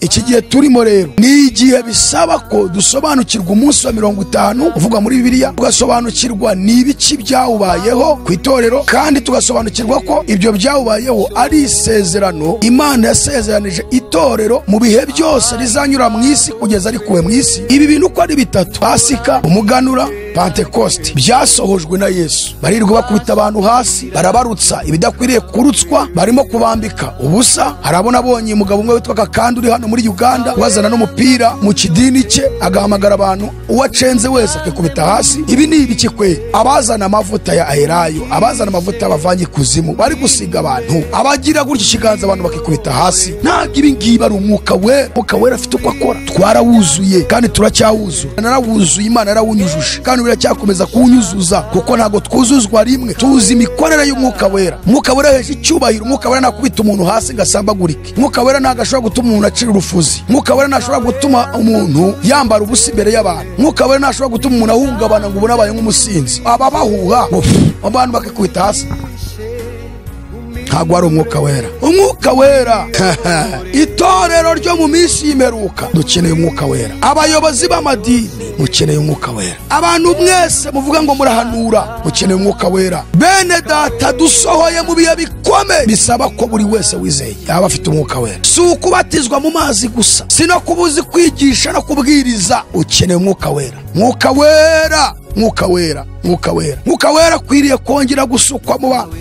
iki gihe turimo rero ni igihe bisaba ko dusobanukirwa umunsi wa 50 uvuga muri Bibiliya, tugasobanukirwa n'ibiki byawubayeho ku itorero, kandi tugasobanukirwa ko ibyo byawubayeho ari isezerano Imana yasezeranije itorero mu bihe byose rizanyura mu isi kugeza rikuwe mu isi. Ibi bintu uko ari bitatu, Pasika, umuganura, Pentecoste, byasohojwe na Yesu. Barirwa bakubita abantu hasi, barabarutsa ibidakwiriye kurutswa, barimo kubambika ubusa. Harabona abonye umugabo umwe witwa Kakandi uri hano muri Uganda, wazana n'umupira mu kidini cye, agahamagara abantu uwacenze wese akikubita hasi. Ibi ni ibiki kwe? Abazana amavuta ya Elayo, abazana amavuta y'abavanye kuzimu, bari gusiga abantu, abagira gutyo ikiganza abantu bakikubita hasi. Ntabwo ibi ngibi ari umwuka we. Umwuka wera afite uko akora. Twarawuzuye kandi turacyawuzuye, narawuzuye, Imana yarawunyujuje kandi biracyakomeza kuwunyuzuza, kuko ntabwo twuzuzwa rimwe. Tuzi imikorere y'umwuka wera. Umwuka wera heje icyubahiro. Umwuka wera nakubita umuntu hasi ngasambagurike. Umwuka wera ntabwo ashobora gutuma umuntu acira urufuzi. Umwuka wera ntashobora gutuma umuntu yambara ubusa imbere y'abantu. Umwuka wera ntashobora gutuma umuntu ahungabana ngo ubone abaye nk'umusinzi. Aba bahuha abantu bakikubita hasi. Ntabwo ari umwuka wera. Umwuka wera itorero ryo mu minsi y'imperuka dukeneye umwuka wera. Abayobozi b'amadini mukeneye umwuka wera. Abantu mwese muvuga ngo murahanura mukeneye umwuka wera. Bene data, dusohoye mu bihe bikomeye bisaba ko buri wese wizeye yaba afite umwuka wera. Si ukubatizwa mu mazi gusa, si no kubuzi kwigisha no kubwiriza. Ukeneye umwuka wera. Umwuka wera, umwuka wera, umwuka wera. Umwuka wera akwiriye kongera gusukwa mu bantu.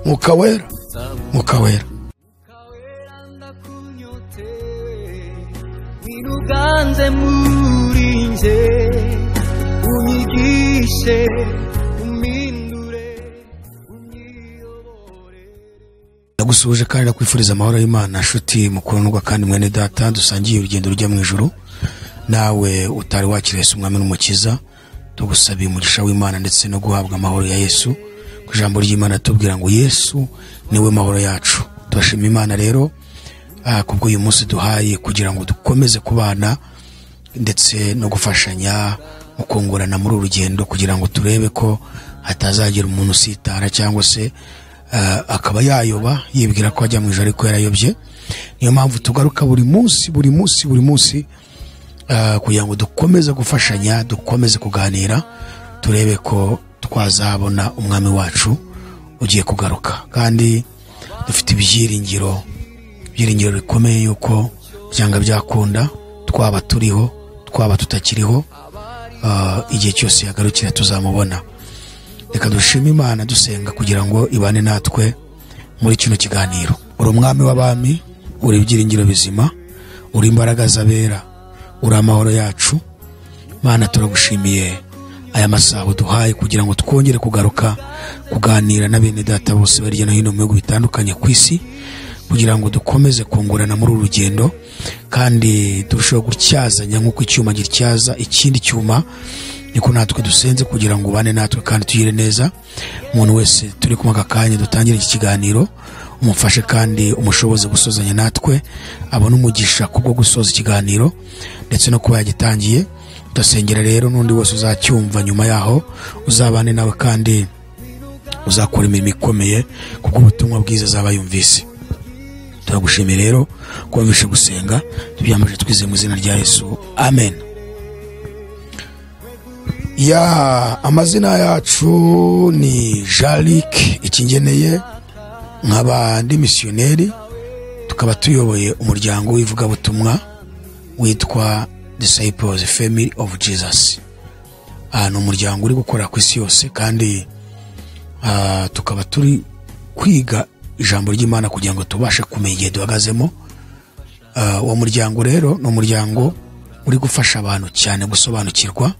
Mwuka wera, mwuka wera. Winuganze muri nje, unyigishe, umindure, unyiyobore. Ndagusuje kandi ndakwifuriza amahoro y'Imana, nshuti mukundwa kandi mwene data, dusangiye urugendo rujya mu ijuru. Nawe utari wakira Yesu umwami n'umukiza, tugusabiye umugisha w'Imana ndetse no guhabwa amahoro ya Yesu. Kujambo ry'Imana tubwira ngo Yesu niwe mahoro yacu. Turashima Imana rero kubwo uyu munsi duhaye kugira ngo dukomeze kubana ndetse no gufashanya mu kungurana muri urugendo, kugira ngo turebe ko hatazagira umuntu usitara cyangwa se akaba yayoba yibwira ko ajya mu ijuru ariko yarayobye. Niyo mpamvu tugaruka buri munsi kugira ngo dukomeze gufashanya, dukomeze kuganira, turebe ko twazabona umwami wacu ugiye kugaruka. Kandi dufite ibyiringiro bikomeye yuko byanga byakunda, twaba turiho twaba tutakiriho, igihe cyose yagarukira tuzamubona. Reka dushime Imana dusenga kugira ngo ibane natwe muri kino kiganiro. Uri umwami w'abami, uri ibyiringiro bizima, uri imbaraga z'abera, uri amahoro yacu. Mana, turagushimiye aya masaha duhaye kugira ngo twongere kugaruka kuganira na bene data bose bari no hino mu bihugu bitandukanye ku isi, kugira ngo dukomeze kungurana muri urugendo kandi turusheho gutyazanya nk'uko icyuma gityaza ikindi cyuma. Niko natwe dusenze kugira ngo ubane natwe kandi tuyire neza. Umuntu wese turi kumwe akakanya dutangira iki kiganiro, umufashe kandi umushoboze gusozanya natwe, abone umugisha kubwo gusoza ikiganiro ndetse no kuba yagitangiye. Dusengera rero n'undi wese uzacyumva nyuma yaho, uzabane nawe kandi uzakora imirimo ikomeye kuko ubutumwa bwiza azaba yumvise. Turagushimira rero ko wumvishe gusenga, tubyamaje twize mu izina rya Yesu, amen. Amazina yacu ni Jalik Ikingeneye, nkaba ndi missionnaire, tukaba tuyoboye umuryango w'ivugabutumwa witwa Disciples Family of Jesus. Ni umuryango uri gukora ku isi yose kandi tukaba turi kwiga ijambo ry'Imana kugira ngo tubashe kumenya igihe duhagazemo. Uwo muryango rero ni umuryango uri gufasha abantu cyane gusobanukirwa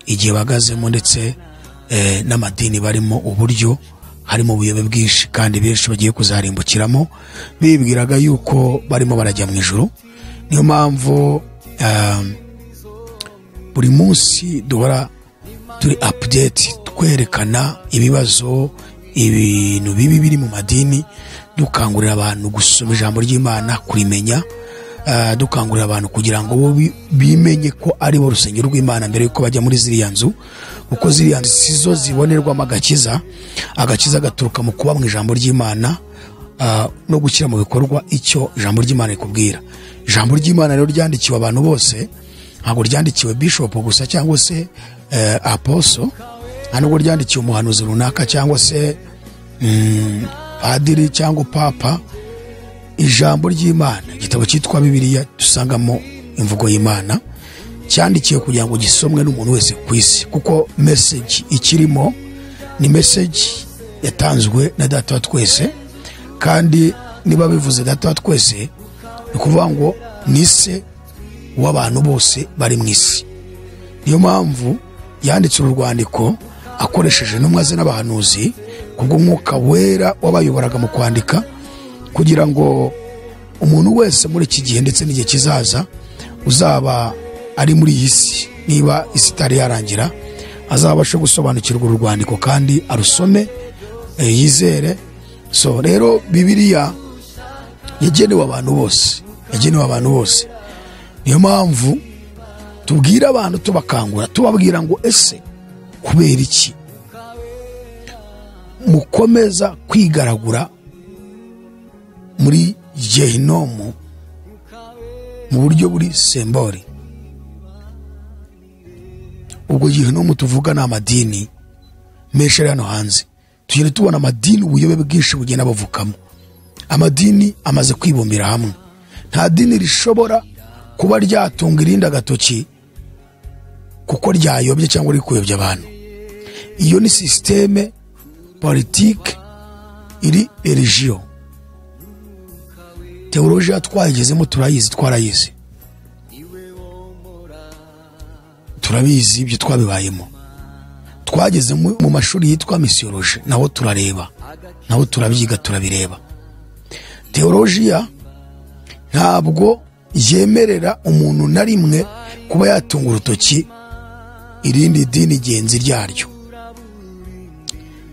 igihe bahagazemo ndetse n'amadini barimo, uburyo harimo ubuyobe bwinshi kandi benshi bagiye kuzarimbukiramo bibwiraga yuko barimo barajya mu ijuru. Niyo mpamvu buri munsi duhora turi update, twerekana ibibazo, ibintu bibi biri mu madini, dukangurira abantu gusoma ijambo ry'Imana, kurimenya, dukangurira abantu kugira ngo bimenye ko ari bo rusengero rw'Imana mbere yuko bajya muri ziriya nzu, kuko ziriya nzu sizo zibonerwamo agakiza. Agakiza gaturuka mu kuba mu ijambo ry'Imana, no gushyira mu bikorwa icyo ijambo ry'Imana rikubwira. Ijambo ry'Imana rero ryandikiwe abantu bose, ntabwo ryandikiwe bishop gusa cyangwa se apostle, ntabwo ryandikiwe umuhanuzi runaka cyangwa se padiri cyangwa papa. Ijambo ry'Imana, igitabo cyitwa Bibiliya dusangamo imvugo y'Imana, cyandikiwe kugira ngo gisomwe n'umuntu wese ku isi, kuko message ikirimo ni message yatanzwe na Data wa twese. Kandi niba bivuze Data wa twese, ni kuvuga ngo ni se w'abantu bose bari mu isi. Niyo mpamvu yanditse uru rwandiko akoresheje intumwa ze n'abahanuzi kubw'umwuka wera wabayoboraga mu kwandika, kugira ngo umuntu wese muri iki gihe ndetse n'igihe kizaza uzaba ari muri iyi si, niba isi itari yarangira, azabashe gusobanukirwa uru rwandiko kandi arusome, yizere. So rero Bibiliya yagenewe abantu bose, yagenewe abantu bose. Niyo mpamvu tubwira abantu, tubakangura, tubabwira ngo ese kubera iki mukomeza kwigaragura muri Gehinomu mu buryo buri sembori? Ubwo Gehinomu tuvuga ni amadini menshi hano hanze. Tugenda tubona amadini, ubuyobe bwinshi bugenda bavukamo. Amadini amaze kwibumbira hamwe. Nta dini rishobora kuba ryatunga irindi agatoki kuko ryayobye cyangwa rikuyobya abantu. Iyo ni systeme politique iri religion. Teologia twayigezemo twarayizi, turabizi ibyo twabibayemo. Twageze mu mashuri yitwa missiologie, naho turareba, naho turabyiga, turabireba. Teologia ntabwo yemerera umuntu na rimwe kuba yatunga urutoki irindi dini genzi ryaryo.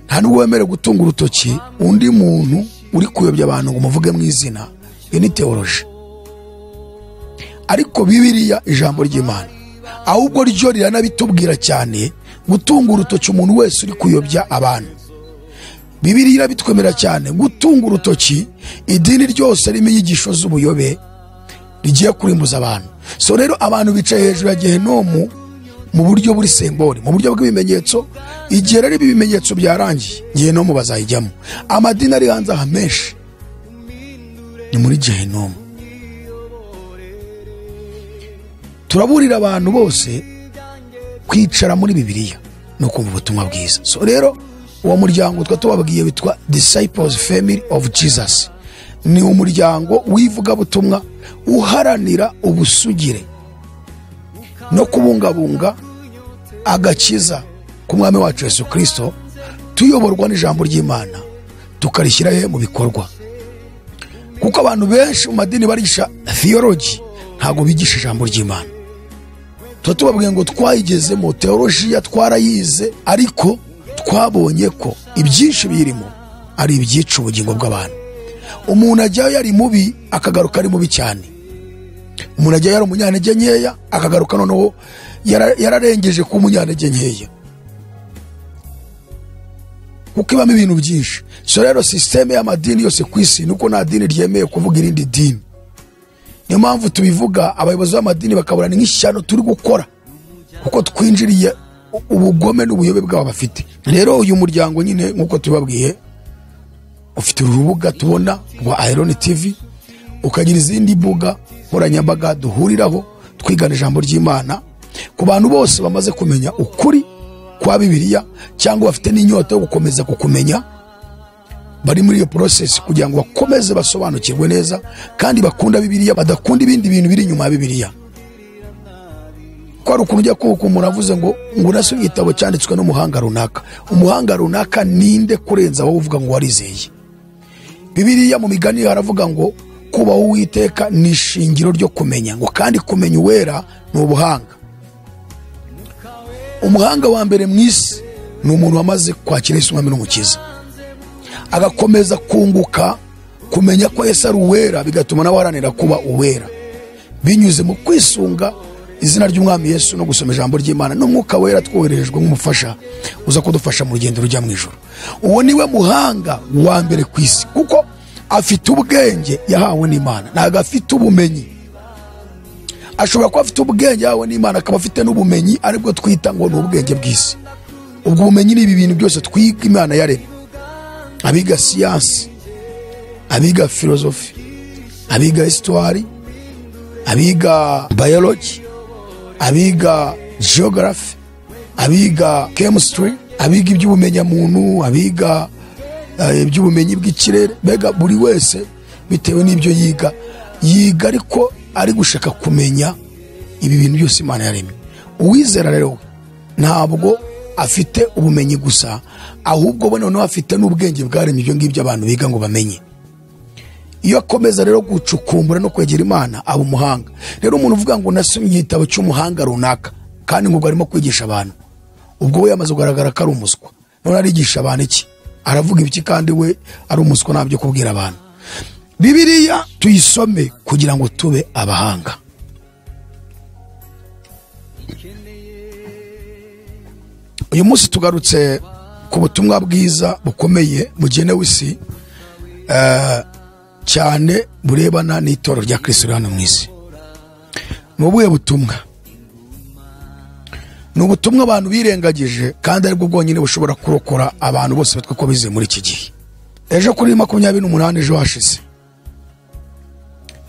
Nta nubwo wemerewe gutunga urutoki undi muntu uri kuyobya abantu ngo muvuge mu izina. Iyo ni teologie. Ariko Bibiliya, ijambo ry'Imana, ahubwo ryo riranabitubwira cyane gutunga urutoki umuntu wese uri kuyobya abantu. Bibiliya irabitwemera cyane gutunga urutoki idini ryose ririmo inyigisho z'ubuyobe rigiye kurimbuza abantu. So rero abantu bicaye hejuru ya Gehinomu mu buryo buri sembori, mu buryo bw'ibimenyetso. Igihe rero ibimenyetso byarangiye, Gehinomu bazayijyamo. Amadini ari hanze aha menshi ni muri Gehinomu. Turaburira abantu bose kwicara muri Bibiliya no kumva ubutumwa bwiza. So rero uwo muryango tubabwiye witwa Disciples Family of Jesus, ni umuryango wivuga butumwa uharanira ubusugire no kubungabunga agakiza ku mwami wacu Yesu Kristo, tuyoborwa n'ijambo ry'Imana tukarishyira mu bikorwa. Kuko abantu benshi mu madini barisha theology, ntago bigisha ijambo ry'Imana. Tubabwiye ngo twayigezemo teologia, twarayize, ariko twabonye ko ibyinshi birimo ari ibyica ubugingo bw'abantu. Umuntu ajyayo yari mubi akagaruka ari mubi cyane. Umuntu ajyayo yari umunyantege nkeya akagaruka noneho yararengeje ku umunyantege nkeya, kuko ibamo ibintu byinshi. So rero systeme y'amadini yose ku isi nuko nta dini ryemeye kuvuga irindi dini. Niyo mpamvu tubivuga, abayobozi b'amadini bakabura nk'ishyano turi gukora, kuko twinjiriye ubugome n'ubuyobe bwabo bafite. Rero uyu muryango nyine nk'uko tubabwiye ufite urubuga tubona rwa Iron TV, ukagira izindi mbuga nkoranyambaga duhuriraho twigana ijambo ry'Imana ku bantu bose bamaze kumenya ukuri kwa Bibiliya, cyangwa bafite n'inyota yo gukomeza kukumenya. Bari muri iyo process kugira ngo bakomeze basobanukirwe neza kandi bakunda Bibiliya, badakunda ibindi bintu biri inyuma ya Bibiliya. Ko ari ukuntu ujya kuko umuntu avuze ngo urasoma igitabo cyanditswe n'umuhanga runaka. Umuhanga runaka ninde kurenza wowe uvuga ngo warizeye? Bibiliya mu migani haravuga ngo kubaho Uwiteka ni ishingiro ryo kumenya, ngo kandi kumenya uwera ni ubuhanga. Umuhanga wa mbere mu isi ni umuntu wamaze kwakira Yesu umwami n'umukiza, agakomeza kunguka kumenya ko Yesu ari uwera, bigatuma nawe aharanira kuba uwera binyuze mu kwisunga izina ry'umwami Yesu no gusoma ijambo ry'Imana n'umwuka wera twoherejwe nk'umufasha uza kudufasha mu rugendo rujya mu ijuru. Uwo niwe muhanga wa mbere ku isi, kuko afite ubwenge yahawe n'Imana, ntabwo afite ubumenyi. Ashobora kuba afite ubwenge yahawe n'Imana, akaba afite n'ubumenyi aribwo twita ngo ni ubwenge bw'isi. Ubwo bumenyi ni ibi bintu byose twiga Imana yaremye. Abiga siyansi, abiga filozofi, abiga histoire, abiga biology, abiga geography, abiga chemistry, abiga iby'ubumenyamuntu, abiga iby'ubumenyi bw'ikirere. Mbega buri wese bitewe n'ibyo yiga ariko ari gushaka kumenya ibi bintu byose Imana yaremye. Uwizera rero ntabwo afite ubumenyi gusa, ahubwo bo noneho afite n'ubwenge bwaremye ibyo ngibyo abantu biga ngo bamenye. Iyo akomeza rero gucukumbura no kwegera Imana aba umuhanga. Rero umuntu uvuga ngo nasomye igitabo cy'umuhanga runaka kandi ngo arimo kwigisha abantu, ubwo we yamaze kugaragara ko ari umuswa. None arigisha abantu iki? Aravuga ibiki kandi we ari umuswa ntabyo kubwira abantu? Bibiliya tuyisome kugira ngo tube abahanga. Uyu munsi tugarutse ku butumwa bwiza bukomeye bugenewe isi, cyane burebana n'itorero rya Kristo hano mu isi. Ni ubuhe butumwa? Ni ubutumwa abantu birengagije kandi aribwo bwonyine bushobora kurokora abantu bose batwe ko bize muri iki gihe. Ejo kuri 28 ejo hashize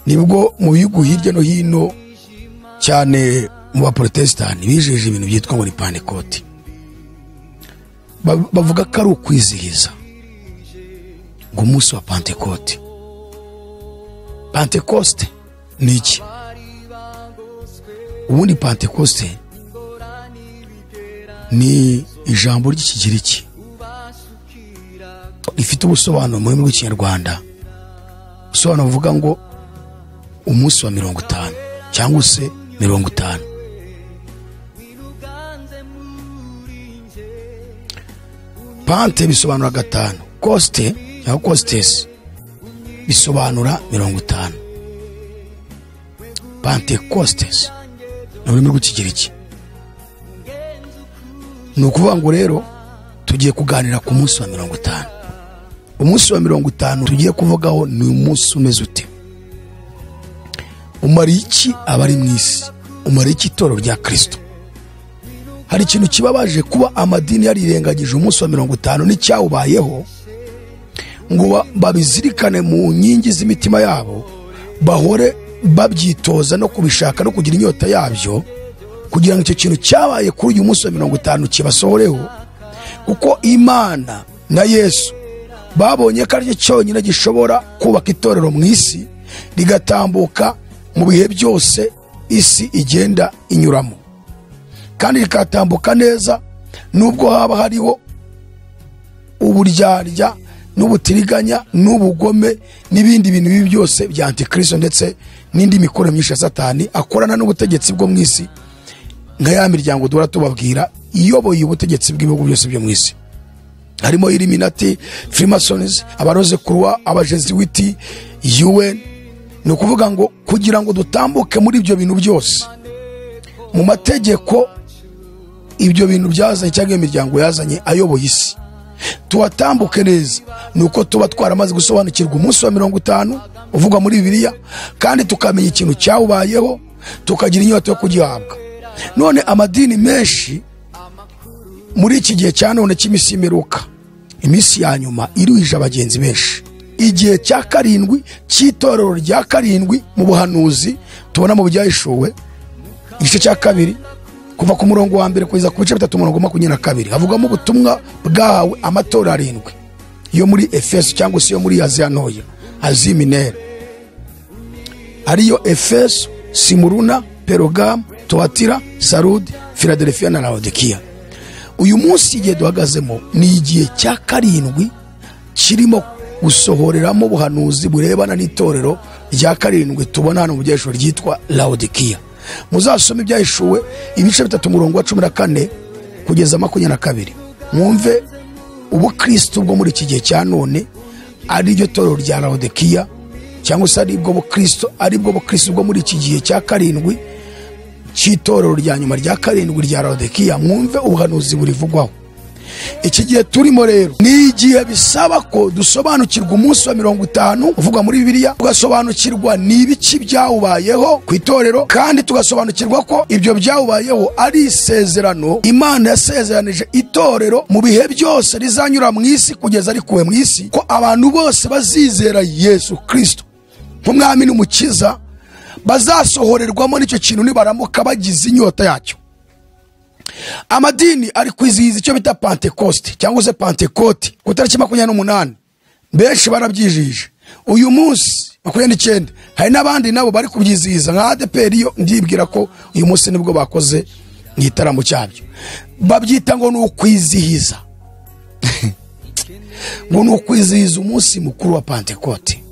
nibwo mu bihugu hirya no hino cyane mu baprotestani bijeje ibintu byitwa ngo ni Pentecote. Bavuga ko ari ukwizihiza ngo umunsi wa Pentecote. Pentecoste ni iki? Ubundi Pentecoste ni ijambo ry'ikigiriki rifite ubusobanuro mu rurimi rw'Ikinyarwanda. Ubusobanuro buvuga ngo umunsi wa 50 cyangwa se 50. Pante bisobanura 5, coste cyangwa costes bisobanura 50. Pentecostes ni ururimi rw'ikigiriki. Ni ukuvuga ngo rero tugiye kuganira ku munsi wa 50. Umunsi wa 50 tugiye kuvugaho ni umunsi umeze ute? Umara iki abari mu isi? Umara iki itorero rya Kristo? Hari ikintu kibabaje kuba amadini yarirengagije umunsi wa 50 n'icyawubayeho ngo babizirikane mu nkingi z'imitima yabo, bahore babyitoza no kubishaka no kugira inyota yabyo, kugira ngo icyo kintu cyabaye kuri uyu munsi wa 50 kibasohoreho. Kuko Imana na Yesu babonye ko ari cyonyine gishobora kubaka itorero mu isi rigatambuka mu bihe byose isi igenda inyuramo, kandi rikatambuka neza nubwo haba hariho uburyarya n'ubutiriganya n'ubugome n'ibindi bintu bibi byose bya Antikristo ndetse n'indi mikoro myinshi ya Satani akorana n'ubutegetsi bwo mu isi, nka ya miryango duhora tubabwira iyoboye ubutegetsi bw'ibihugu byose byo mu isi. Harimo Illuminati, Freemasons, abaroze Croix, abajesuiti, UN. Ni ukuvuga ngo kugira ngo dutambuke muri ibyo bintu byose mu mategeko ibyo bintu byazanye cyangwa imiryango yazanye ayoboye isi, tuwatambuke neza, nuko tuba twaramaze gusobanukirwa umunsi wa 50 uvuga muri Bibiliya, kandi tukamenya ikintu cyawubayeho, tukagira inyota yo kugihabwa. None amadini menshi muri iki gihe cya none cy'imisi imeruka, imisi ya nyuma iruhije abagenzi benshi. Igihe cya 7 cy'itorero rya 7 mu buhanuzi tubona mu byahishuwe igice cya 2 kuva ku murongo wa 1 kugeza ku bice 3 umurongo 22 havugamo ubutumwa bwahawe amatorero 7 yo muri Efeso cyangwa se yo muri Aziya Ntoya, Aziya Minere, ariyo Efeso, Simuruna, Pergamo, Tuatira, Sarudi, Philadelphia na Laodikiya. Uyu munsi igihe duhagazemo ni igihe cya 7 kirimo gusohoreramo ubuhanuzi burebana n'itorero rya 7 tubona hano mu byeshuro ryitwa Laodikiya. Muzasome ibyahishuwe ibice 3 umurongo wa 14 kugeza 22, mwumve ubukristo bwo muri iki gihe cya none ari ryo torero rya Laodikiya, cyangwa se ari bwo bukristo bwo muri iki gihe cya 7 cy'itorero rya nyuma rya 7 rya Laodikiya. Mwumve ubuhanuzi burivugwaho. iki gihe turimo rero ni igihe bisaba ko dusobanukirwa umunsi wa 50 uvugwa muri Bibiliya, tugasobanukirwa n'ibiki byawubayeho ku itorero, kandi tugasobanukirwa ko ibyo byawubayeho ari isezerano Imana yasezeranije itorero mu bihe byose rizanyura mu isi kugeza rikuwe mu isi, ko abantu bose bazizera Yesu Kristo nk'umwami n'umukiza bazasohorerwamo n'icyo kintu nibaramuka bagize inyota yacyo. Amadini ari kwizihiza icyo bita Pentecoste cyangwa se Pentecote ku tariki 28. Benshi barabyijije uyu munsi 29. Hari n'abandi nabo bari kubyizihiza nka ADPR. Yo ndibwira ko uyu munsi nibwo bakoze igitaramo cyabyo, babyita ngo ni ukwizihiza ngo ni ukwizihiza umunsi mukuru wa Pentecote.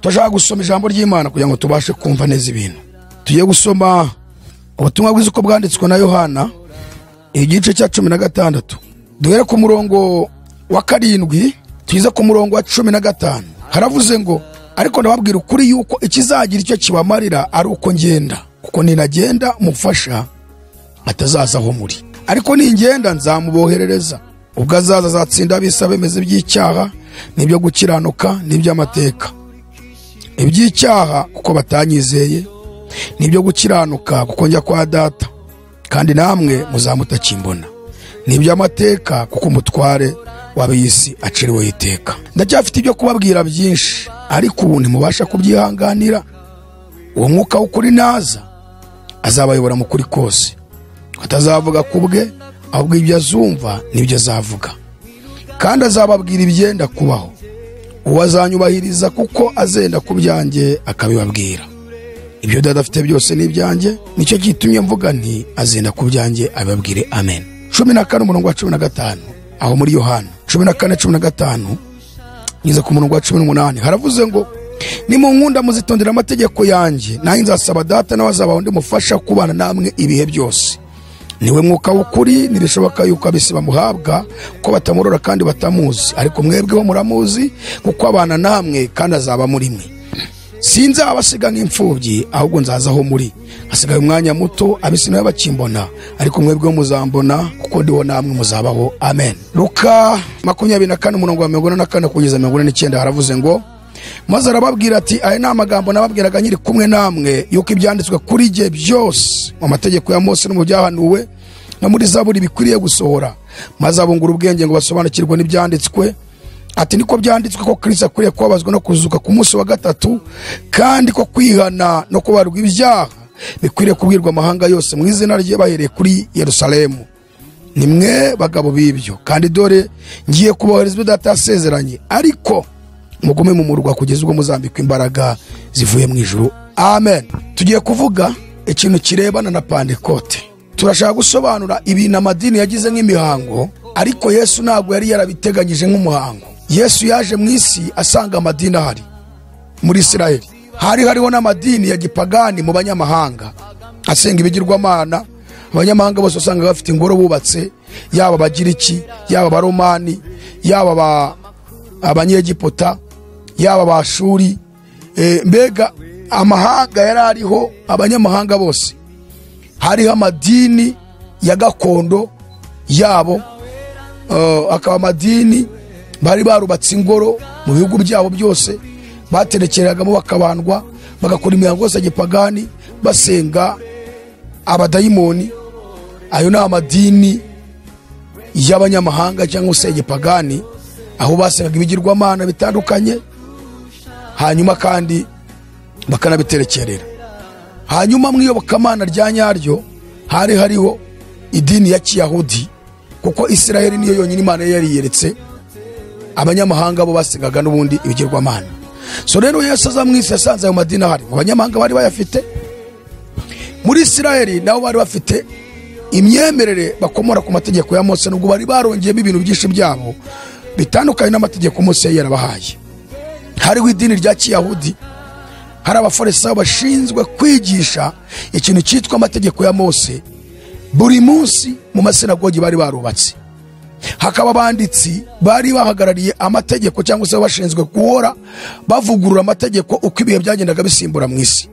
Turashaka gusoma ijambo ry'Imana kugira ngo tubashe kumva neza ibintu. Tugiye gusoma ubutumwa bwiza uko bwanditswe na Yohana igice cya 16. Duhere ku murongo wa 7 tugize ku murongo wa 15. Haravuze ngo ariko ndababwira ukuri yuko ikizagira icyo kibamarira ari uko ngenda, kuko ninagenda mufasha atazaza aho muri, ariko ningenda nzamuboherereza. Ubwo azaza azatsinda abisa bemeze by'icyaha n'ibyo gukiranuka n'iby'amateka. Iby'icyaha kuko batanyizeye, n'ibyo gukiranuka kuko njya kwa Data kandi namwe muzamutakimbona, n'iby'amateka kuko umutware w'ab'isi aciriweho iteka. Ndacyafite ibyo kubabwira byinshi, ariko ubu ntimubasha kubyihanganira. Uwo mwuka w'ukuri naza azabayobora mu kuri kose, atazavuga ku bwe, ahubwo ibyo azumva nibyo azavuga, kandi azababwira ibyenda kubaho. Uwo azanyubahiriza kuko azenda ku byanjye akabibabwira. Ibyo Data afite byose ni ibyanjye, nicyo gitumye mvuga nti azenda ku byanjye ababwire. Amen. 14 umurongo wa 15 aho muri Yohana 14:15 ngize ku murongo wa 18 haravuze ngo nimunkunda muzitondera amategeko yanjye, nanjye nzasaba Data nawe azaba undi mufasha kubana namwe ibihe byose. Niwe mwuka w'ukuri, nibishoboka yuko abisi bamuhabwa ko batamurora kandi batamuzi, ariko mwebweho muramuzi kuko abana namwe kandi azaba muri mwe. Sinzabasiga nk'imfubyi, ahubwo nzazaho muri. Hasigaye umwanya muto, abisi nawe bakimbona, ariko mwebweho muzambona kuko ndiho namwe muzabaho. Amen. Luka 24 umurongo wa 44 kugeza 49 haravuze ngo maze arababwira ati aya ni amagambo nababwiraga nyiri kumwe namwe, yuko ibyanditswe kuri jye byose mu mategeko ya Mose no mu byahanuwe no muri Zaburi bikwiriye gusohora. Maze abungura ubwenge ngo basobanukirwe n'ibyanditswe. Ati niko byanditswe ko Kristo akwiriye kubabazwa no kuzuka ku munsi wa gatatu, kandi ko kwihana no kubarwa ibyaha bikwiriye kubwirwa amahanga yose mu izina rye bahereye kuri Yerusalemu. Nimwe bagabo b'ibyo, kandi dore ngiye kubohereza ibyo Data yasezeranye, ariko mugume mu murwa kugeza ubwo muzambikwa imbaraga zivuye mu ijuru. Amen. Tugiye kuvuga ikintu kirebana na Pentecote. Turashaka gusobanura ibintu amadini yagize nk'imihango, ariko Yesu ntabwo yari yarabiteganyije nk'umuhango. Yesu yaje mu isi asanga amadini ahari muri Isiraheli. Hariho n'amadini ya gipagani mu banyamahanga asenga ibigirwamana. Abanyamahanga bose usanga bafite ingoro bubatse, yaba Abagiriki, yaba Abaromani, yaba Abanyegipota, yaba Abashuri. Mbega amahanga yari ariho, abanyamahanga bose. Hariho amadini ya gakondo yabo, akaba amadini bari barubatse ingoro mu bihugu byabo byose, baterekeragamo bakabandwa, bagakora imihango yose ya gipagani basenga abadayimoni. Ayo ni amadini y'abanyamahanga cyangwa se gipagani, aho basengaga ibigirwamana bitandukanye, hanyuma kandi bakanabiterekerera. Hanyuma mwiyobokamana rya nyaryo hariho idini ya Kiyahudi, kuko Isiraheli niyo yonyine Imana yari yeretse, abanyamahanga bo basengaga n'ubundi ibigirwamana. So rero Yesu aza mu isi yasanze ayo madini ahari. Abanyamahanga bari bayafite, muri Isiraheli nabo bari bafite imyemerere bakomora ku mategeko ya Mose, nubwo bari barongeyemo ibintu byinshi byabo bitandukanye n'amategeko Mose yari yarabahaye. Hariho idini rya Kiyahudi, hari abafarisayo bashinzwe kwigisha ikintu cyitwa amategeko ya Mose buri munsi mu masinagogi bari barubatse. Hakaba abanditsi bari bahagarariye amategeko cyangwa se bashinzwe guhora bavugurura amategeko uko ibihe byagendaga bisimbura mu isi,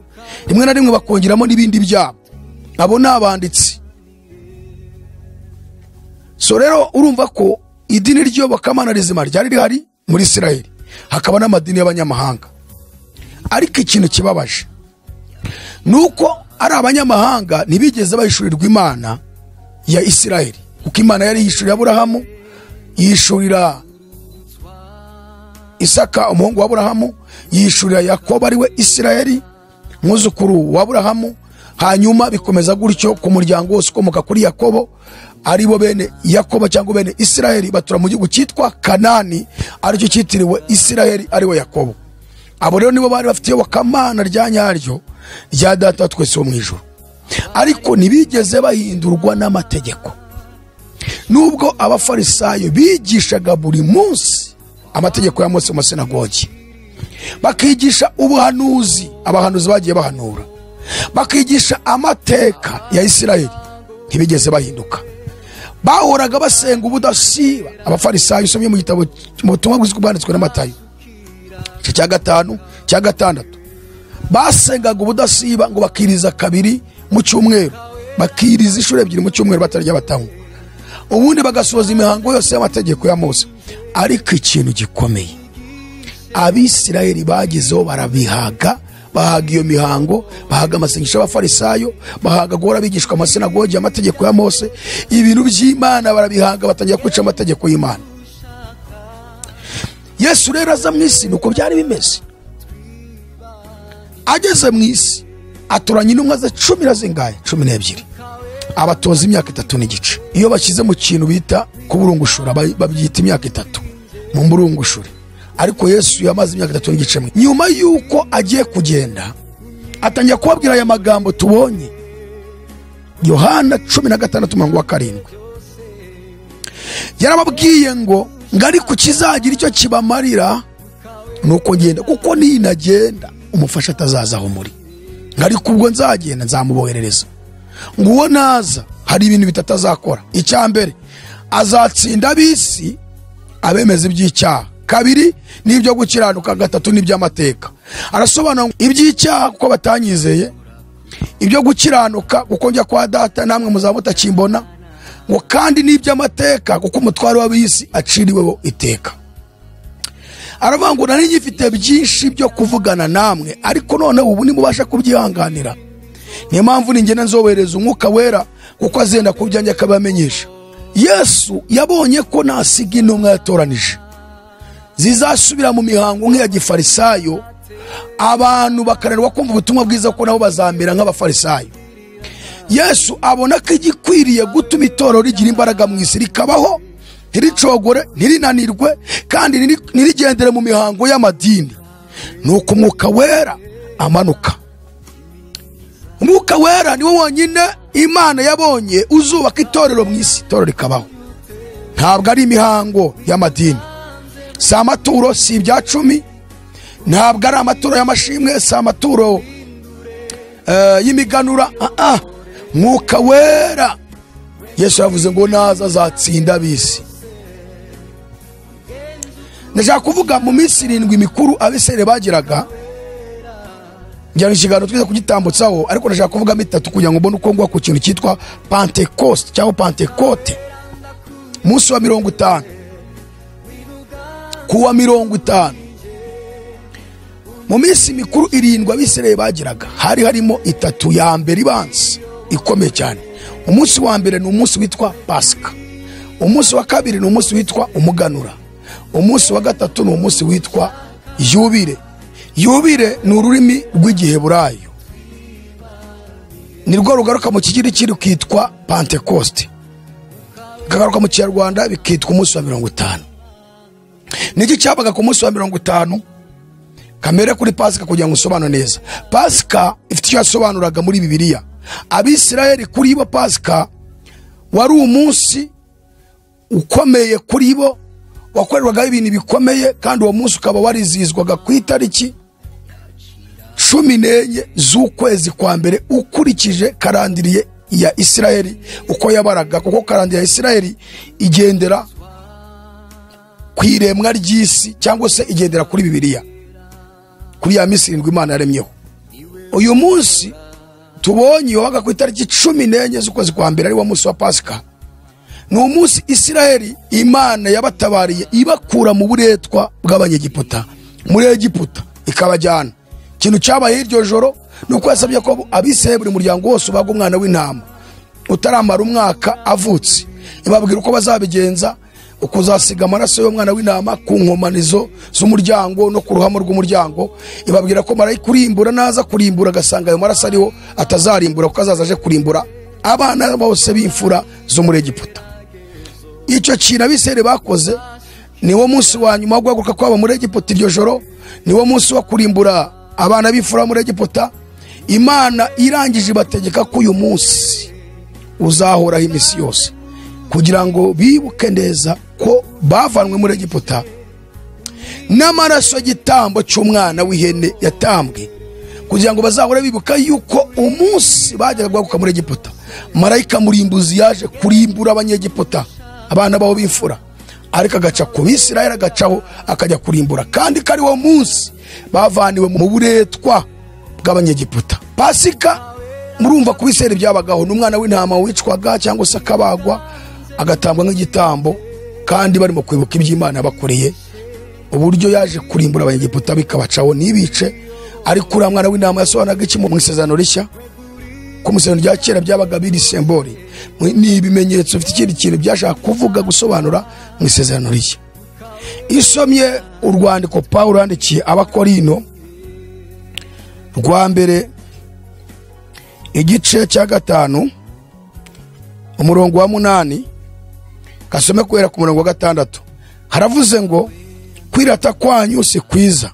rimwe na rimwe bakongeramo n'ibindi byabo. Abo ni abanditsi. So rero urumva ko idini ry'iyobokamana rizima ryari rihari muri Isiraheli, hakaba n'amadini y'abanyamahanga. Ariko ikintu kibabaje nuko ari abanyamahanga ntibigeze bahishurirwa Imana ya Isiraheli, kuko Imana yari yishurira Aburahamu, yishurira Isaka umuhungu wa Aburahamu, yishurira Yakobo ari we Isiraheli mwuzukuru wa Aburahamu, hanyuma bikomeza gutyo ku muryango wose ukomoka kuri Yakobo, aribo bene Yakobo cyangwa bene Isiraheli, batura mu gihugu cyitwa Kanani, aricyo cyitiriwe Isiraheli ari we Yakobo. Abo rero nibo bari bafite iyobokamana rya nyaryo rya Data wa twese wo mu ijuru. Ariko ntibigeze bahindurwa n'amategeko, nubwo abafarisayo bigishaga buri munsi amategeko ya Mose mu masinagogi, bakigisha ubuhanuzi, abahanuzi bagiye bahanura, bakigisha amateka ya Isiraheli, ntibigeze bahinduka. Bahoraga basenga ubudasiba. Abafarisayo usomye mu gitabo mu butumwa bwiza bwanditswe na Matayo cya 5 cya 6, basengaga ubudasiba ngo bakiriza kabiri mu cyumweru, bakiriza inshuro 2 mu cyumweru batarya batanywa, ubundi bagasoza imihango yose y'amategeko ya Mose. Ariko ikintu gikomeye Abisiraheli bagizeho barabihaga, bahaga iyo mihango, bahaga amasengesho y'abafarisayo, bahaga guhora bigishwa amasinagogi amategeko ya Mose, ibintu by'Imana barabihaga, batangira kwica amategeko y'Imana. Yesu rero aza mu isi nuko byari bimeze. Ageze mu isi aturanye intumwa ze 12, abatoza imyaka 3 n'igice. Iyo bashyize mu kintu bita kuburungushura babyita imyaka 3 mu mburungushure. Ariko Yesu yamaze imyaka 3 n'igice. Nyuma yuko agiye kugenda atangira kubabwira aya magambo tubonye Yohana 16:7. Yarababwiye ngo ngari ku kizagira icyo kibamarira nuko ngenda, kuko ninagenda umufasha atazaza aho muri, ngari kubwo nzagenda nzamuboherereza. Nguwo naza hari ibintu bitatazakora. Icyambere azatsinda abisi abemeza iby'icyaha, kabiri n'ibyo gukiranuka, gatatu n'iby'amateka. Arasobanura iby'icyaha kuko batanyizeye, ibyo gukiranuka kuko njya kwa Data namwe muzamutakimbona, ngo kandi n'iby'amateka kuko umutwaro w'abisi aciriweho iteka. Aravuga nari ngifite byinshi byo kuvugana namwe, ariko none ubu nimubasha kubyihanganira. Niyo mpamvu ningena nzobereza Umwuka Wera, kuko azenda kubyanjye akabamenyesha. Yesu yabonye ko nasiga intumwa yatoranije zizasubira mu mihango nk'iya gifarisayo, abantu bakananirwa kumva ubutumwa bwiza ko nabo bazamera nk'abafarisayo. Yesu abona ko igikwiriye gutuma itorero rigira imbaraga mu isi, rikabaho ntiricogore, ntirinanirwe, kandi ntirigendere mu mihango y'amadini, nuko Umwuka Wera amanuka. Umwuka Wera niwo wonyine Imana yabonye uzubaka itorero mu isi, itorero rikabaho. Ntabwo ari imihango y'amadini, si amaturo, si ibya 10, ntabwo ari amaturo y'amashimwe, si amaturo y'imiganura. Mwuka Wera Yesu yavuze ngo naza azatsinda abisi. Ndashaka kuvuga mu minsi 7 mikuru Abisirayeli bagiraga, njyana ikiganiro twiza kugitambutsaho, ariko ndashaka kuvuga 3 kugira ngo mbone uko ngwa ku kintu cyitwa Pentecost cyangwa Pentecote. Munsi wa 50 kuwa 50 mu minsi mikuru 7 Abisirayeli bagiraga, hari harimo 3 ya mbere ibanza ikomeye cyane. Umunsi wa mbere ni umunsi witwa Pasika, umunsi wa kabiri ni umunsi witwa Umuganura, umunsi wa gatatu ni umunsi witwa Yubile. Yubile ni ururimi rw'Igiheburayo, nirwo rugaruka mu kigiriki kitwa Pentecost, kagaruka mu Kinyarwanda bikitwa umunsi wa 50. Niki cyabaga ku munsi wa 50? Kamere kuri Pasika kugira ngo usobanure neza. Pasika ifite icyo yasobanuraga muri Bibiliya. Abisirayeli kuri bo Pasika wari umunsi ukomeye kuri bo, wakorerwaga ibintu bikomeye, kandi uwo munsi ukaba warizizwaga ku itariki 14 z'ukwezi kwa mbere ukurikije karandiriye ya Isirayeli uko yabaraga, kuko karandiriye ya Isirayeli igendera ku iremwa ry'isi, cyangwa se igendera kuri Bibiliya, kuri ya minsi 7 Imana yaremyeho. Uyu munsi tubonye wabaga ku itariki 14 z'ukwezi kwa mbere ari wo munsi wa Pasika, ni umunsi Isiraheli Imana yabatabariye ibakura mu buretwa bw'abanyegiputa muri Egiputa ikabajyana. Ikintu cyabaye iryo joro nuko yasabye ko Abisirayeli buri muryango wose ubaga umwana w'intama utaramara umwaka avutse, ibabwira uko bazabigenza, ukuzasiga amaraso y'umwana w'intama ku nkomanizo z'umuryango no ku ruhamo rw'umuryango. Ibabwira ko marayika kurimbura naza kurimbura agasanga ayo maraso ariho atazarimbura, kuko azaza aje kurimbura abana bose b'imfura zo muri Egiputa. Icyo kintu Abisirayeli bakoze niwo munsi wa nyuma wo guhaguruka kwabo muri Egiputa. Iryo joro niwo munsi wo kurimbura abana b'imfura muri Egiputa. Imana irangije ibategeka ko uyu munsi uzahoraho iminsi yose, kugira ngo bibuke neza ko bavanwe muri Egiputa n'amaraso y'igitambo cy'umwana w'ihene yatambwe, kugira ngo bazahore bibuka yuko umunsi bajyaga guhaguruka muri Egiputa marayika murimbuzi yaje kurimbura abanyegiputa, abana babo b'imfura, ariko agaca ku Bisirayeli agacaho akajya kurimbura, kandi kari wo munsi bavaniwe mu buretwa bw'abanyegiputa. Pasika murumva ku Bisirayeli byabagaho n'umwana w'intama wicwaga cyangwa se akabagwa agatambwa nk'igitambo, kandi barimo kwibuka iby'Imana bakoreye, uburyo yaje kurimbura abanyegiputa bikabacaho n'ibice. Ariko uriya mwana w'intama yasobanuraga iki mu Isezerano Rishya? Ku Isezerano rya kera byabaga biri symbole, ni ibimenyetso bifite ikindi kintu byashaka kuvuga gusobanura mu Isezerano Rishya. Isomye urwandiko Pawulo yandikiye Abakorino rwa mbere igice cya 5 umurongo wa 8 kasome kwera ku murongo wa 6, haravuze ngo kwirata kwanyu si kwiza,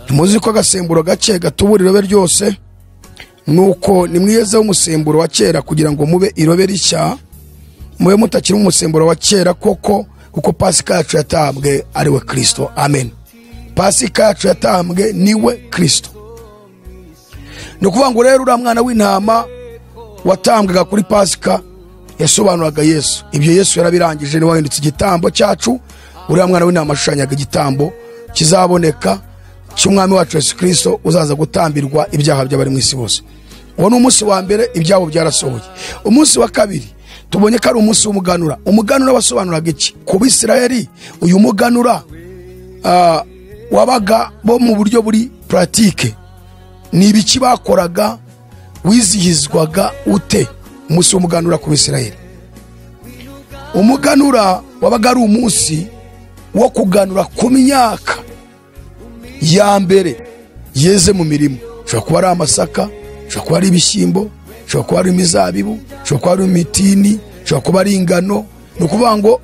ntimuzi ko agasemburo gake gatubura irobe ryose, nuko nimwiyezeho umusemburo wa kera kugira ngo mube irobe rishya, mube mutakiri umusemburo wa kera koko, kuko Pasika yacu yatambwe ari we Kristo. Amen. Pasika yacu yatambwe niwe Kristo. Nukuvuga ngo rero uriya mwana w'intama watambwaga kuri Pasika yasobanuraga Yesu. Ibyo Yesu yarabirangije, niwe wahindutse igitambo cyacu. Uriya mwana w'intama ashushanyaga igitambo kizaboneka cy'umwami wacu Yesu Kristo uzaza gutambirwa ibyaha by'abari mu isi bose. Uwo ni umunsi wa mbere, ibyabo byarasohoye. Umunsi wa kabiri tubonye ko ari umunsi w'umuganura. Umuganura wasobanuraga iki ku Bisirayeli? Uyu muganura wabaga bo mu buryo buri pratique. Ni ibiki bakoraga, wizihizwaga ute umunsi w'umuganura ku Bisirayeli? Umuganura wabaga ari umunsi wo kuganura ku myaka ya mbere yeze mu mirimo. Ushobora kuba ari amasaka, ushobora kuba ari ibishyimbo, ushobora kuba ari imizabibu, ushobora kuba ari imitini, ushobora kuba ari ingano. Ni ukuvuga ngo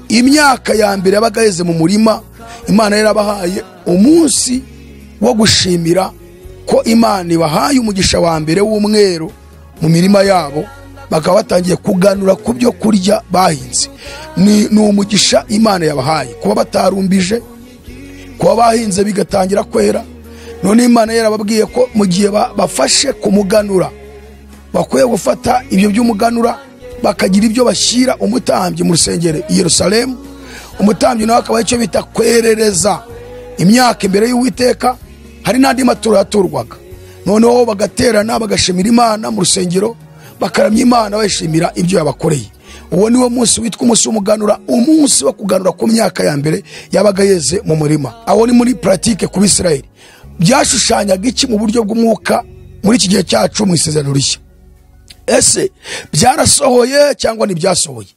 imyaka ya mbere yabaga yeze mu murima, Imana yarabahaye umunsi wo gushimira ko Imana ibahaye umugisha wa mbere w'umwero mu mirima yabo, bakaba batangiye kuganura ku byo kurya bahinze. Ni umugisha Imana yabahaye kuba batarumbije, kuba bahinze bigatangira kwera. None Imana yarababwiye ko mu gihe bafashe ku muganura bakwiye gufata ibyo by'umuganura bakagira ibyo bashyira umutambyi mu rusengero i Yerusalemu. Umutambyi nawe akaba icyo bita kwerereza imyaka imbere y'Uwiteka. Hari n'andi maturo yaturwaga, noneho bagaterana bagashimira Imana mu rusengero, bakaramya Imana bashimira ibyo yabakoreye. Uwo niwo munsi witwa umunsi w'umuganura, umunsi wo kuganura ku myaka ya mbere yabaga yeze mu murima. Aho ni muri pratique ku Bisirayeli. Byashushanyaga iki mu buryo bw'umwuka muri iki gihe cyacu mu Isezerano Rishya? Ese byarasohoye cyangwa ntibyasohoye?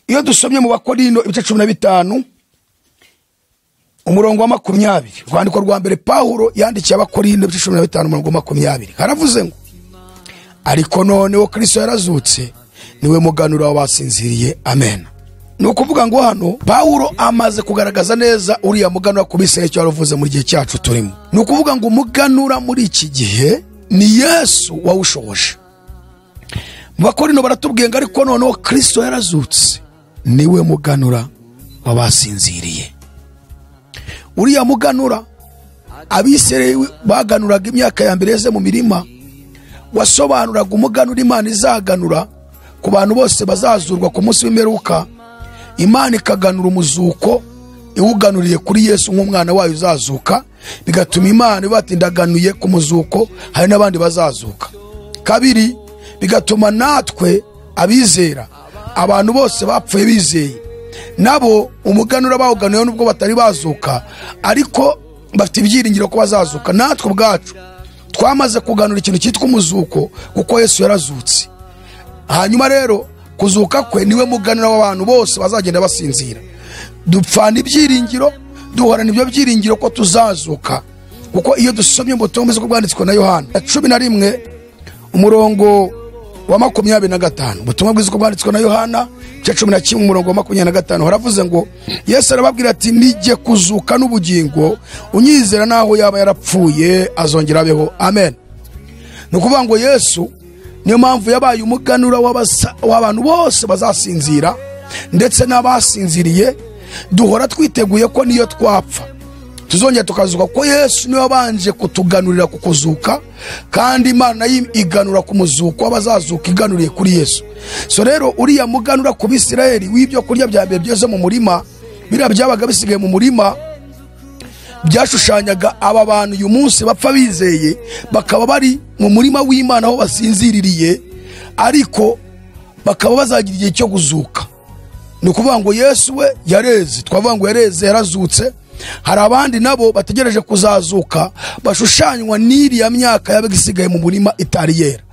Iyo dusomye mu Bakorino ibice 15 umurongo wa 20, rwandiko rwa mbere Pawulo yandikiye Abakorino ibice 15 umurongo wa 20, haravuze ngo ariko noneho Kristo yarazutse niwe muganura w'abasinziriye. Amen. Ni ukuvuga ngo hano Pawulo amaze kugaragaza neza uriya muganura ku Bisirayeli yaravuze muri gihe cyacu turimo. Ni ukuvuga ngo umuganura muri iki gihe ni Yesu wawushoboje. Mu Bakorino baratubwiye ngo ariko noneho Kristo yarazutse niwe muganura w'abasinziriye. Uriya muganura Abisirayeli baganuraga imyaka ya mbere yeze mu mirima, wasobanuraga umuganura Imana izaganura ku bantu bose bazazurwa ku munsi w'imperuka. Imana ikaganura umuzuko iwuganuriye kuri Yesu nk'umwana wayo uzazuka, bigatuma Imana ibatindaganuye ku muzuko hari n'abandi bazazuka. Kabiri, bigatuma natwe abizera abantu bose bapfuye bizeye nabo umuganura bawuganiyeho nubwo batari bazuka, ariko bafite ibyiringiro ko bazazuka. Natwe ubwacu twamaze kuganura ikintu cyitwa umuzuko, kuko Yesu yarazutse. Hanyuma rero kuzuka kwe niwe muganura w'abantu bose bazagenda basinzira. Dupfana ibyiringiro, duhorana ibyo byiringiro ko tuzazuka, kuko iyo dusomye mu butumwa bwiza bwanditswe na Yohana 11 umurongo wa 25, ubutumwa bwiza bwanditswe na Yohana 11 umurongo wa 25, haravuze ngo Yesu arababwira ati nijye kuzuka n'ubugingo, unyizera naho yaba yarapfuye azongera abeho. Amen. Nukuvuga ngo Yesu niyo mpamvu yabaye umuganura w'abantu bose bazasinzira, ndetse n'abasinziriye duhora twiteguye ko niyo twapfa tuzongera tukazuka, ko Yesu niwe wabanje kutuganurira ku kuzuka, kandi Imana iganura ku muzuko w'abazazuka iganuriye kuri Yesu. So rero uriya muganura ku Bisirayeli w'ibyo kurya bya mbere byeze mu murima, biriya byabaga bisigaye mu murima, byashushanyaga aba bantu uyu munsi bapfa bizeye, bakaba bari mu murima w'Imana aho basinziririye, ariko bakaba bazagira igihe cyo kuzuka. Ni ukuvuga ngo Yesu we yareze, twavuga ngo yareze, yarazutse. Hari abandi nabo bategereje kuzazuka, bashushanywa n'iriya myaka yabaga isigaye mu murima itari yera,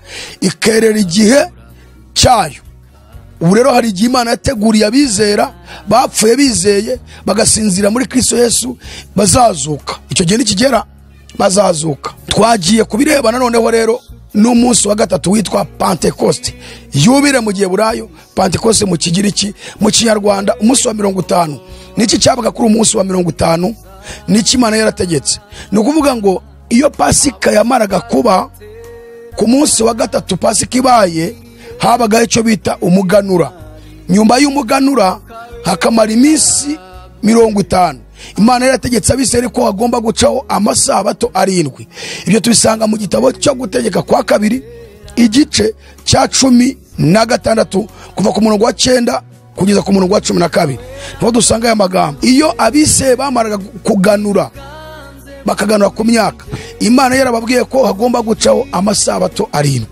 ikerera igihe cyayo. Ubu rero hari igihe Imana yateguriye abizera bapfuye bizeye bagasinzira muri Kristo Yesu, bazazuka. Icyo gihe nikigera bazazuka. Twagiye kubirebana noneho rero n'umunsi wa gatatu witwa Pentecoste, yubire mu Giheburayo, Pentecoste mu Kigiriki, mu Kinyarwanda umunsi wa 50. Niki cyabaga kuri umunsi wa 50? Niki Imana yarategetse? Ni ukuvuga ngo iyo Pasika yamaraga kuba ku munsi wa gatatu, Pasika ibaye, habaga icyo bita umuganura. Nyuma y'umuganura hakamara iminsi 50. Imana yarategetse abisirayeli ko hagomba gucaho amasabato 7. Ibyo tubisanga mu gitabo cyo gutegeka kwa 2 igice cya 16 kuva ku murongo wa 9 kugeza ku murongo wa 12. Niho dusanga aya magambo. Iyo abise bamaraga kuganura, bakaganura ku myaka, Imana yarababwiye ko hagomba gucaho amasabato 7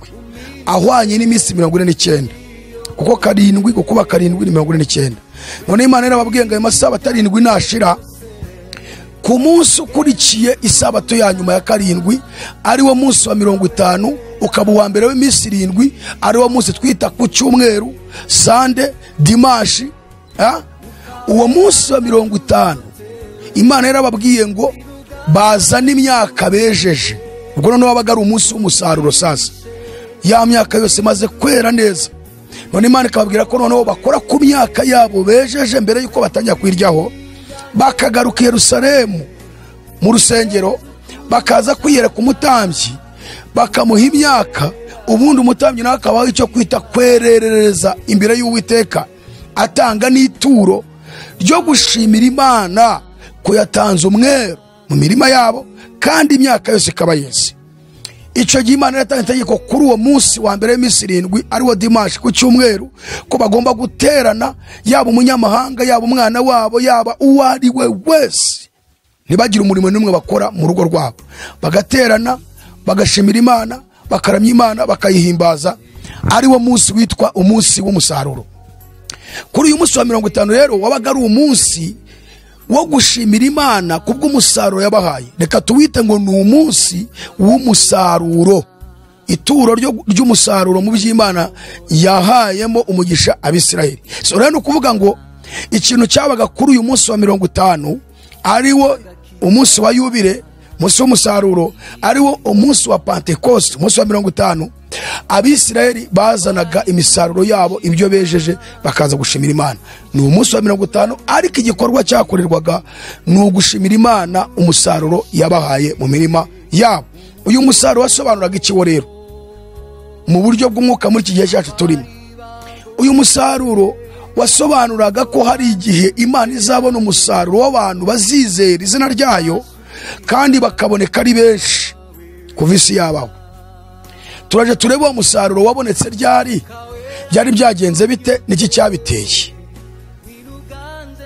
ahwanye n'iminsi 49, kuko 7 gukuba 7 ni 49. None Imana yarababwiye ngo ayo masabato 7 nashira, ku munsi ukurikiye isabato ya nyuma ya 7 ari wo munsi wa 50, ukaba uwa mbere w'iminsi 7, ari wo munsi twita ku cyumweru, Sande, Dimashi. Uwo munsi wa 50 Imana yarababwiye ngo bazana imyaka bejeje. Ubwo none wabaga ari umunsi w'umusaruro. Sasa ya myaka yose maze kwera neza, none Imana ikababwira ko noneho bakora ku myaka yabo bejeje mbere yuko batangira kwiryaho, bakagaruka Yerusalemu mu rusengero, bakaza kwiyereka umutambyi, bakamuha imyaka. Ubundi umutambyi nawe akabaho icyo kwita kwererereza imbere y'Uwiteka, atanga n'ituro ryo gushimira Imana ko yatanze umwero mu mirima yabo, kandi imyaka yose ikaba yeze. Icyo gihe Imana yatanze itegeko kuri uwo munsi wa mbere w'iminsi 7 ari wo Dimashi ku cyumweru, ko bagomba guterana, yaba umunyamahanga, yaba umwana wabo, yaba uwo ari we wese, ntibagire umurimo n'umwe bakora mu rugo rwabo, bagaterana bagashimira Imana, bakaramya Imana, bakayihimbaza. Ari wo munsi witwa umunsi w'umusaruro. Kuri uyu munsi wa 50 rero wabaga ari umunsi wo gushimira Imana kubw'umusaruro yabahaye. Reka tuwite ngo ni umunsi w'umusaruro, ituro ry'umusaruro mu by'Imana yahayemo umugisha Abisirayeli. So rero kuvuga ngo ikintu cyabaga kuri uyu munsi wa 50 ari wo umunsi wa yubire, umunsi w'umusaruro, ari wo umunsi wa Pentecoste, umunsi wa 50, Abisirayeli bazanaga imisaruro yabo, ibyo bejeje, bakaza gushimira Imana. Ni umunsi wa 50, ariko igikorwa cyakorerwaga ni ugushimira Imana umusaruro yabahaye mu mirima yabo. Uyu musaruro wasobanuraga iki rero mu buryo bw'umwuka muri iki gihe cyacu turimo? Uyu musaruro wasobanuraga ko hari igihe Imana izabona umusaruro w'abantu bazizera izina ryayo, kandi bakaboneka ari benshi kuva isi yabaho. Turaje turebe uwo musaruro wabonetse ryari, byari byagenze bite, niki cyabiteye.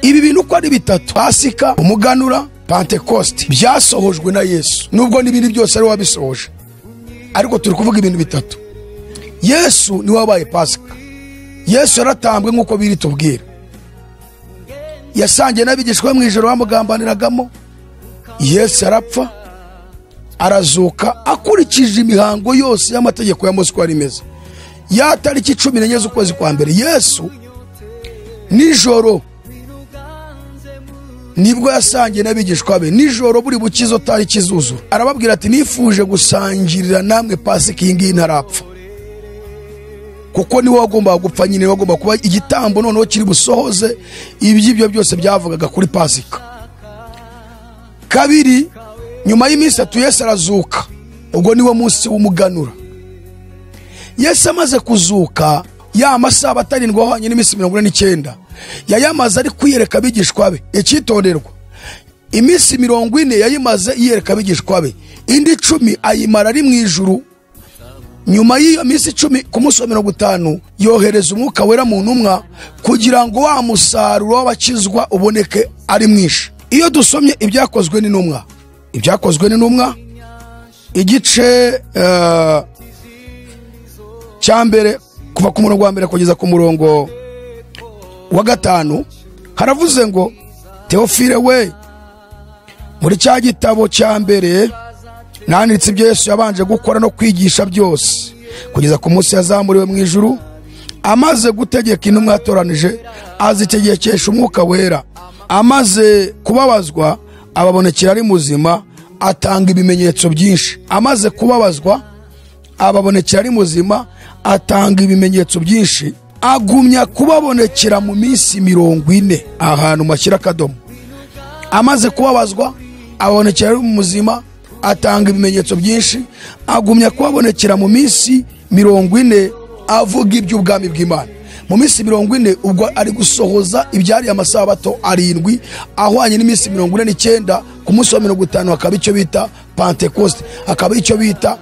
Ibi bintu uko ari bitatu, Pasika, umuganura, Pentecoste, byasohojwe na Yesu. Nubwo n'ibindi byose ari wabisohoje, ariko turi kuvuga ibintu bitatu. Yesu ni wabaye Pasika, Yesu yaratambwe nk'uko biri tubwira, yasangiye n'abigishwa mu ijoro bamugambaniragamo. Yesu arapfa arazuka akurikije imihango yose y'amategeko ya Mose uko yari imeze. Ya tariki 14 z'ukwezi kwa mbere, Yesu nijoro nibwo yasangiye n'abigishwa be. Nijoro buri bukizo tariki zuzura, arababwira ati nifuje gusangirira namwe Pasika iyi ngiyi ntarapfa, kuko niwe wagomba gupfa, nyine wagomba kuba igitambo noneho kiri busohoze ibyo byose byavugaga kuri Pasika. Kabiri, nyuma y'iminsi 3 Yesu arazuka, ubwo niwo munsi w'umuganura. Yesu amaze kuzuka, ya masaha atarindwi ahanye n'iminsi 49 yayamaze ari kwiyereka abigishwa be. Ikitonderwa, iminsi 40 yayimaze yiyereka abigishwa be, indi 10 ayimara ari mu ijuru. Nyuma y'iyo minsi 10 ku munsi wa 50 yohereza umwuka wera mu ntumwa kugira ngo wa musaruro w'abakizwa uboneke ari mwinshi. Iyo dusomye ibyakozwe n'intumwa, igice cya mbere kuva ku murongo wa mbere kugeza ku murongo wa 5, haravuze ngo Teofile we, muri cya gitabo cya mbere nanditse ibyo Yesu yabanje gukora no kwigisha byose kugeza ku munsi yazamuriwe mu ijuru, amaze gutegeka intumwa yatoranije, azitegekesha umwuka wera. Amaze kubabazwa ababonekera ari muzima, atanga ibimenyetso byinshi. Amaze kubabazwa ababonekera ari muzima, atanga ibimenyetso byinshi. Agumya kubabonekera mu minsi 40 ahantu mashyira akadomo. Amaze kubabazwa ababonekera ari muzima, atanga ibimenyetso byinshi. Agumya kubabonekera mu minsi 40 avuga iby'ubwami bw'Imana. Mu minsi 40 ubwo ari gusohoza ibyari amasabato 7 ahwanye n'iminsi 49. Ku munsi wa 50 akaba icyo bita Pentecoste, akaba icyo bita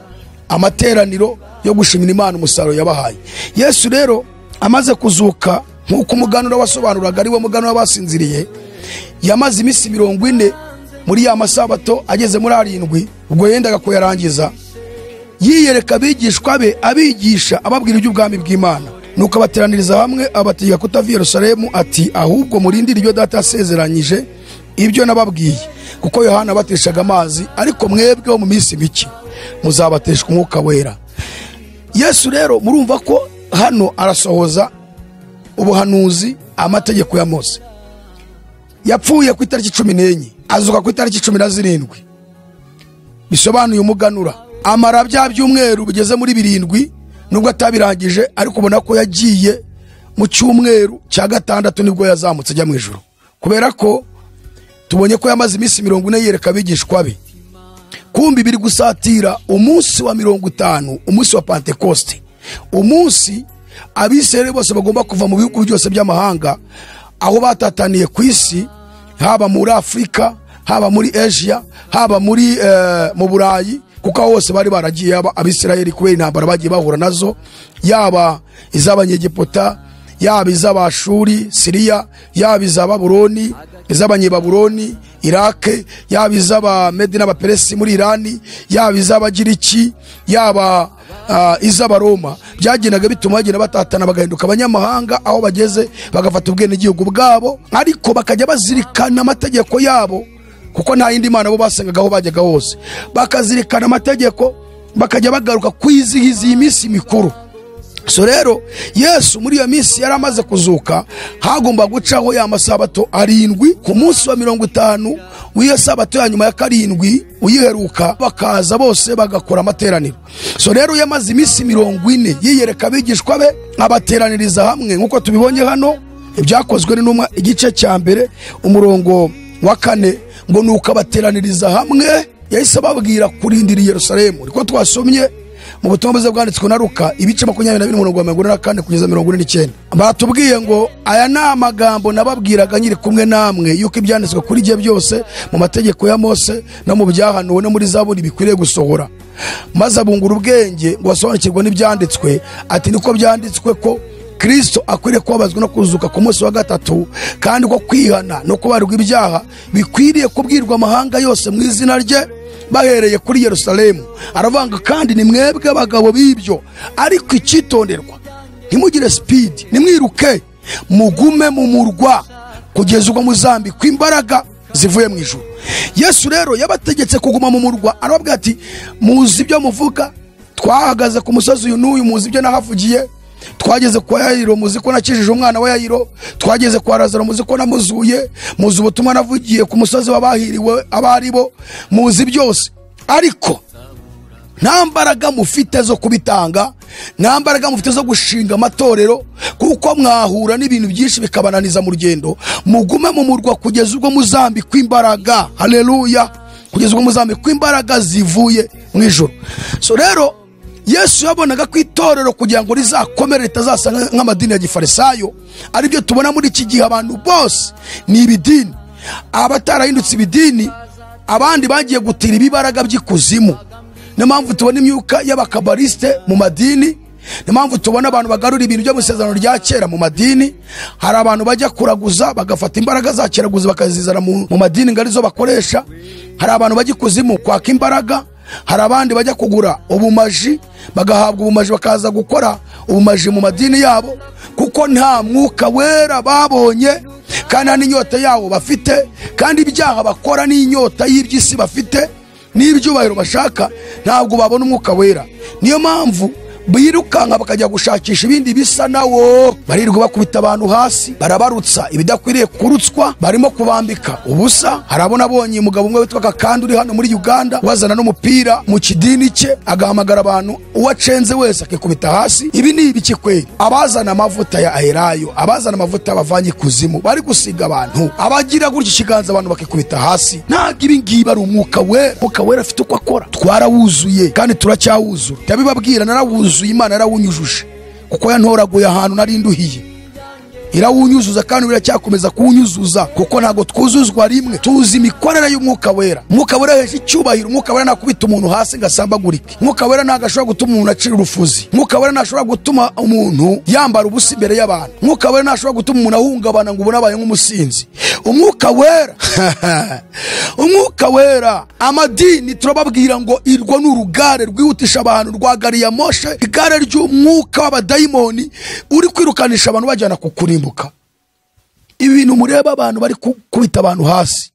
amateraniro yo gushimira Imana umusaruro yabahaye. Yesu rero amaze kuzuka, nk'uko umuganura wasobanuraga ari wo muganura basinziriye, yamaze iminsi 40 muri ya masabato ageze muri 7, ubwo yendaga ko yarangiza, yiyereka abigishwa be, abigisha ababwira iby'ubwami bw'Imana. Nuko abateraniriza hamwe, abategeka kutava i Yerusalemu, ati ahubwo murindire ibyo data yasezeranyije, ibyo nababwiye. Kuko Yohana abateshaga amazi, ariko mwebweho mu minsi mike muzabateshwa umwuka wera. Yesu rero murumva ko hano arasohoza ubuhanuzi, amategeko ya Mose. Yapfuye ku itariki 14, azuka ku itariki 17, bisobanuye umuganura. Amara bya byumweru bigeze muri 7, nubwo atabirangije, ariko ubona ko yagiye mu cyumweru cya 6 nibwo yazamutse ajya mu ijuru, kubera ko tubonye ko yamaze iminsi 40 yereka abigishwa be. Kumbi biri gusatira umunsi wa 50, umunsi wa Pentecoste, umunsi abisirayeli bose bagomba kuva mu bihugu byose by'amahanga aho batataniye ku isi, haba muri Afrika, haba muri Asia, haba muri mu Burayi, kuko hose bari baragiye abisirayeli kubera intambara bagiye bahura nazo, yaba iz'Abanyegipota, yaba iz'Abashuri, Siriya, yaba iz'Ababuloni, iz'Abanyebabuloni, Iraq, yaba iz'Abamedi n'Abaperesi muri Irani, yaba iz'Abagiriki, yaba iz'Abaroma. Byagenaga bituma bagenda batatana bagahinduka abanyamahanga, aho bageze bagafata ubwene igihugu bwabo, ariko bakajya bazirikana amategeko yabo, kuko nta yindi mana bo basengaga aho bajyaga hose. Bakazirikana amategeko, bakajya bagaruka kwizihiza iyi minsi mikuru. So rero Yesu muri iyo minsi yari amaze kuzuka, hagomba gucaho ya masabato 7. Ku munsi wa 50 w'iyo sabato ya nyuma ya 7 uyiheruka, bakaza bose bagakora amateraniro. So rero yamaze iminsi 40 yiyereka abigishwa be, abateraniriza hamwe, nkuko tubibonye hano ibyakozwe n'intumwa igice cya mbere umurongo wa 4, ngo nuko abateraniriza hamwe, yahise babwira kurindira i Yerusalemu. Niko twasomye mu butumwa bwiza bwanditswe na Luka ibice 22:44 kugeza 49. Batubwiye ngo aya ni amagambo nababwiraga nyiri kumwe namwe, yuko ibyanditswe kuri gihe byose mu mategeko ya Mose no mu byahanuwe no muri Zaburi bikwiriye gusohora. Maze abungura ubwenge ngo basobanukirwe n'ibyanditswe, ati niko byanditswe ko Kristo akwiriye kubabazwa no kuzuka ku munsi wa 3, kandi ko kwihana no kubarirwa ibyaha bikwiriye kubwirwa amahanga yose mu izina rye, bahereye kuri Yerusalemu. Aravanga kandi ni mwebwe abagabo b'ibyo, ariko icyitonderwa ntimugire speed, nimwiruke mugume mu murwa kugeza ubwo muzambikwa imbaraga zivuye mu ijuru. Yesu rero yabategetse kuguma mu murwa, arababwira ati muzi ibyo muvuga, twahagaze ku musozi uyu n'uyu, muzi ibyo nahavugiye, twageze kwa Yayiro, muzi ko nakijije umwana wa Yayiro, twageze kwa Lazaro, muzi ko namuzuye, muzi ubutumwa navugiye ku musozi w'abahiriwe abaribo, muzi byose, ariko nta mbaraga mufite zo kubitanga, nta mbaraga mufite zo gushinga amatorero, kuko mwahura n'ibintu byinshi bikabananiza mu rugendo. Mugume mu murwa kugeza ubwo muzambikwa imbaraga. Haleluya! Kugeza ubwo muzambikwa imbaraga zivuye mu ijuru. So rero Yesu yabonaga ko itorero kugira ngo rizakomere ritazasa nk'amadini ya gifarisayo, aribyo tubona muri iki gihe abantu bose ni ibidini, abatarahindutse ibidini, abandi bagiye gutira ibibaraga by'ikuzimu. Niyo mpamvu tubona imyuka y'abakabaliste mu madini, niyo mpamvu tubona abantu bagarura ibintu byo mu isezerano rya kera mu madini. Hari abantu bajya kuraguza bagafata imbaraga za keraguza bakazizana mu madini ngo arizo bakoresha. Hari abantu bajya ikuzimu kwaka imbaraga. Hari abandi bajya kugura ubumaji bagahabwa ubumaji bakaza gukora ubumaji mu madini yabo, kuko nta mwuka wera babonye kandi n'inyota yawo bafite, kandi ibyaha bakora n'inyota y'iby'isi bafite n'ibyubahiro bashaka, ntabwo babona umwuka wera. Niyo mpamvu birukanka bakajya gushakisha ibindi bisa nawo, barirwa bakubita abantu hasi, barabarutsa ibidakwiriye kurutswa, barimo kubambika ubusa. Harabona abonye umugabo umwe witwa Kakandi uri hano muri Uganda, wazana n'umupira mu kidini cye, agahamagara abantu, uwacenze wese akikubita hasi. Ibi ni ibiki kweli? Abazana amavuta ya aherayo, abazana amavuta bavanye kuzimu, bari gusiga abantu, abagira gutyo ikiganza abantu bakikubita hasi. Ntabwo ibi ngibi ari umwuka wera. Umwuka wera afite uko akora, twarawuzuye kandi turacyawuzura. Ndabibabwira, narawuzuye, Imana yarawunyujuje, kuko yantoraguye ahantu nari nduhiye, irawunyuzuza kandi biracyakomeza kuwunyuzuza, kuko ntago twuzuzwa rimwe. Tuzi imikorere y'umwuka wera. Umwuka wera heje icyubahiro. Umwuka wera nakubita umuntu hasi ngasambagurike. Umwuka wera ntagashobora gutuma umuntu acira urufuzi. Umwuka wera ntashobora gutuma umuntu yambara ubusa imbere y'abantu. Umwuka wera ntashobora gutuma umuntu ahungabana ngo ubone abaye nk'umusinzi. Umwuka wera umwuka wera. Amadini turababwira ngo irwo n'urugare rwihutisha abantu rwa gari ya moshe, igare ry'umwuka w'abadayimoni uri kwirukanisha abantu bajyana kukurimbuka. Ibintu mureba abantu bari kubita abantu hasi,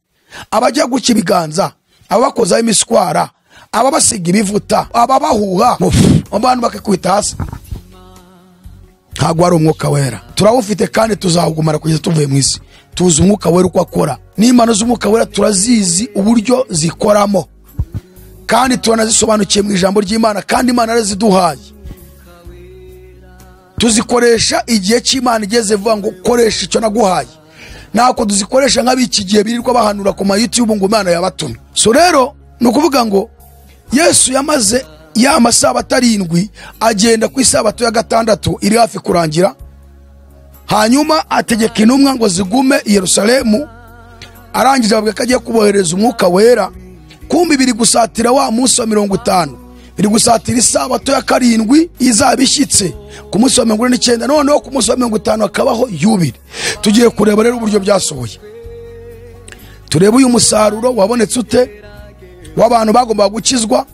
abajya guca ibiganza, abakozaho imiswara, ababasiga ibivuta, ababahuha, abantu bakikubita hasi. Ntabwo ari umwuka wera. Turawufite kandi tuzawugumana kugeza tuvuye mu isi. Tuzi umwuka wera uko akora, n'imana z'umwuka wera turazizi uburyo zikoramo, kandi turanazisobanukiye mu ijambo ry'Imana, kandi Imana yaraziduhaye. Tuzikoresha igihe cy'Imana igeze vuga ngo koresha icyo naguhaye. Nako tuzikoresha nk'abiki gihe birirwa bahanura ku ma YouTube ngo Imana yabatumye. So rero nukuvuga ngo Yesu yamaze ya masabato 7 agenda ku isabato ya 6 iri hafi kurangira. Hanyuma ategeka intumwa ngo zigume i Yerusalemu, arangije ababwira ko agiye kubohereza umwuka wera. Kumbi biri gusatira wa munsi wa 50, biri gusatira isabato ya 7 izabishyitse ku munsi wa 49, noneho ku munsi wa 50 akabaho yubile. Tugiye kureba rero uburyo byasohoye. Turebe uyu musaruro wabonetse ute w'abantu bagomba gukizwa.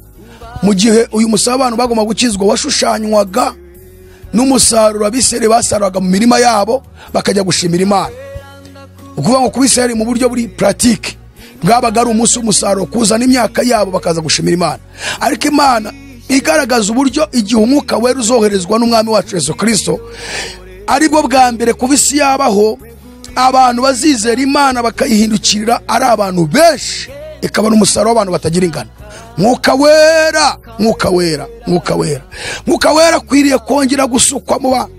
Mu gihe uyu musaruro abantu bagomba gukizwa washushanywaga n'umusaruro abisere basaraga mu mirima yabo bakajya gushimira Imana. Ukuvuga ngo kubisere mu buryo buri pratique bwabaga ari umunsi w'umusaruro, kuzana imyaka yabo bakaza gushimira Imana. Ariko Imana igaragaza uburyo igihe umwuka wera uzoherezwa n'umwami wacu Yesu Kristo, aribwo bwa mbere ku bisi yabaho abantu bazizera Imana bakayihindukirira ari abantu benshi, ikaba n'umusaruro w'abantu batagira ingano. Mwuka wera, mwuka wera, mwuka wera, mwuka wera kwiriye kongera gusukwa mu bantu.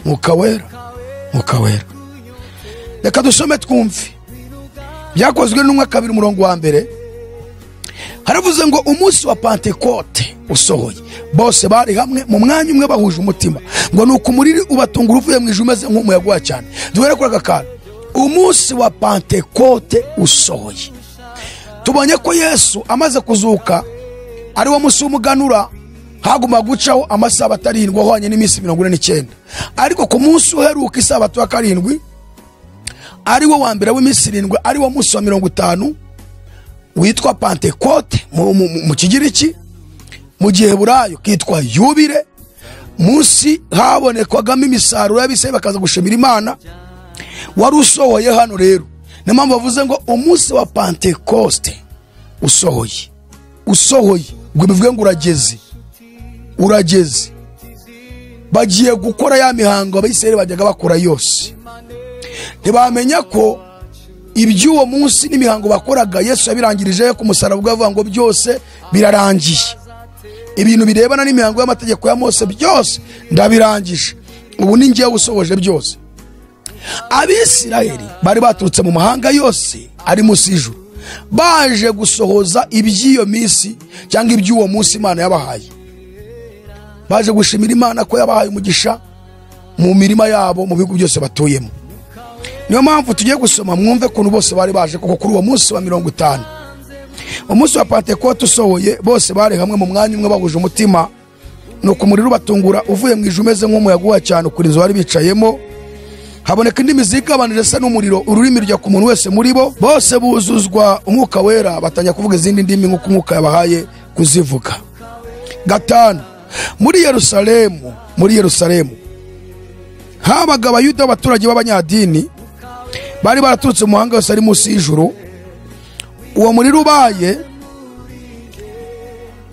Mwuka wera, mwuka wera. Reka dusome twumve. Byakozwe n'umwe 2 umurongo wa mbere. Haravuze ngo umunsi wa Pentekote usohoye, bose bari hamwe mu mwanya umwe bahuje umutima, ngo nuko umuriri ubatungura uvuye mu ijuru umeze nk'umuyaga cyane. Duhere kuri aka umunsi wa Pentekote usohoye. Tubonye ko Yesu amaze kuzuka ari wo munsi w'umuganura, haguma gucaho amasabato 7 ahwanye n'iminsi 49. Ariko ku munsi uheruka isabato ya 7 ari wo wa mbere w'iminsi 7, ari wo munsi wa 50 witwa Pentekote mu Kigiriki, mu Giheburayo kitwa yubile, munsi habonekwagamo imisaruro y'abisirayeli bakaza gushimira Imana, wari usohoye hano rero. Niyo mpamvu bavuze ngo umunsi wa Pentekoste usohoye ngo bivuge ngo urageze. Bagiye gukora ya mihango abisirayeli bajyaga bakora yose. Ntibamenya ko iby'uwo munsi n'imihango bakoraga Yesu yabirangirije ku musaraba, avuga ngo byose birarangiye. Ibintu birebana n'imihango y'amategeko ya Mose byose ndabirangije, ubu ni ngiye usohoje byose. Abisirayeli bari baturutse mu mahanga yose ari munsi y'ijuru, baje gusohoza iby'iyo minsi cyangwa iby'uwo munsi Imana yabahaye. Baje gushimira Imana ko yabahaye umugisha mu mirima yabo, mu bihugu byose batuyemo. Niyo mpamvu tugiye gusoma, mwumve kuntu bose bari baje koko kuri uwo munsi wa 50. Umunsi wa Pentekoste usohoye, bose bari hamwe mu mwanya umwe bahuje umutima, nuko umuriro batungura uvuye mu ijuru umeze nk'umuyaga uhuha cyane kuri inzu bari bicayemo. Haboneka indimi zigabanije se n'umuriro, ururimi rujya ku muntu wese muri bo. Bose buzuzwa umwuka wera, batanya kuvuga izindi ndimi nk'uko umwuka yabahaye kuzivuga. 5. Muri Yerusalemu habaga abayuda b'abaturage b'abanyadini, bari baraturutse mu mahanga yose ari munsi y'ijuru. Uwo muriro ubaye,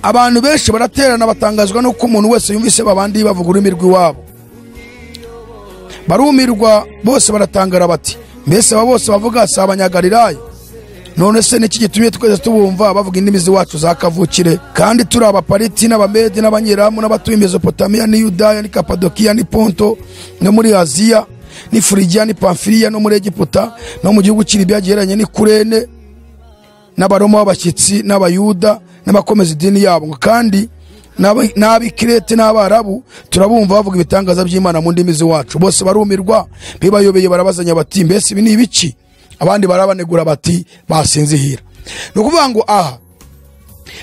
abantu benshi baraterana batangazwa nuko umuntu wese yumvise babandi bavuga ururimi rw'iwabo. Barumirwa bose baratangara bati, mbese aba bose bavuga si abanyagalilaya? None se niki gitumye twese tubumva bavuga indimi z'iwacu za kavukire? Kandi turi abapariti n'abamedi n'abanyeramu n'abatuye Mesopotamiya ni Yudaya ni Kapadokiya ni Ponto no muri Aziya ni Furigiya ni Pamfiliya no muri Egiputa no mu gihugu cy'Ilibiya giheranye ni Kurene, n'abaroma b'abashyitsi n'abayuda n'abakomeza idini yabo, kandi n'abikirete n'abarabu turabumva bavuga ibitangaza by'Imana mu ndimi z'iwacu. Bose barumirwa bibayobeye, barabazanya bati, mbese ibi ni ibiki? Abandi barabanegura bati, basinzihira. Ni ukuvuga ngo aha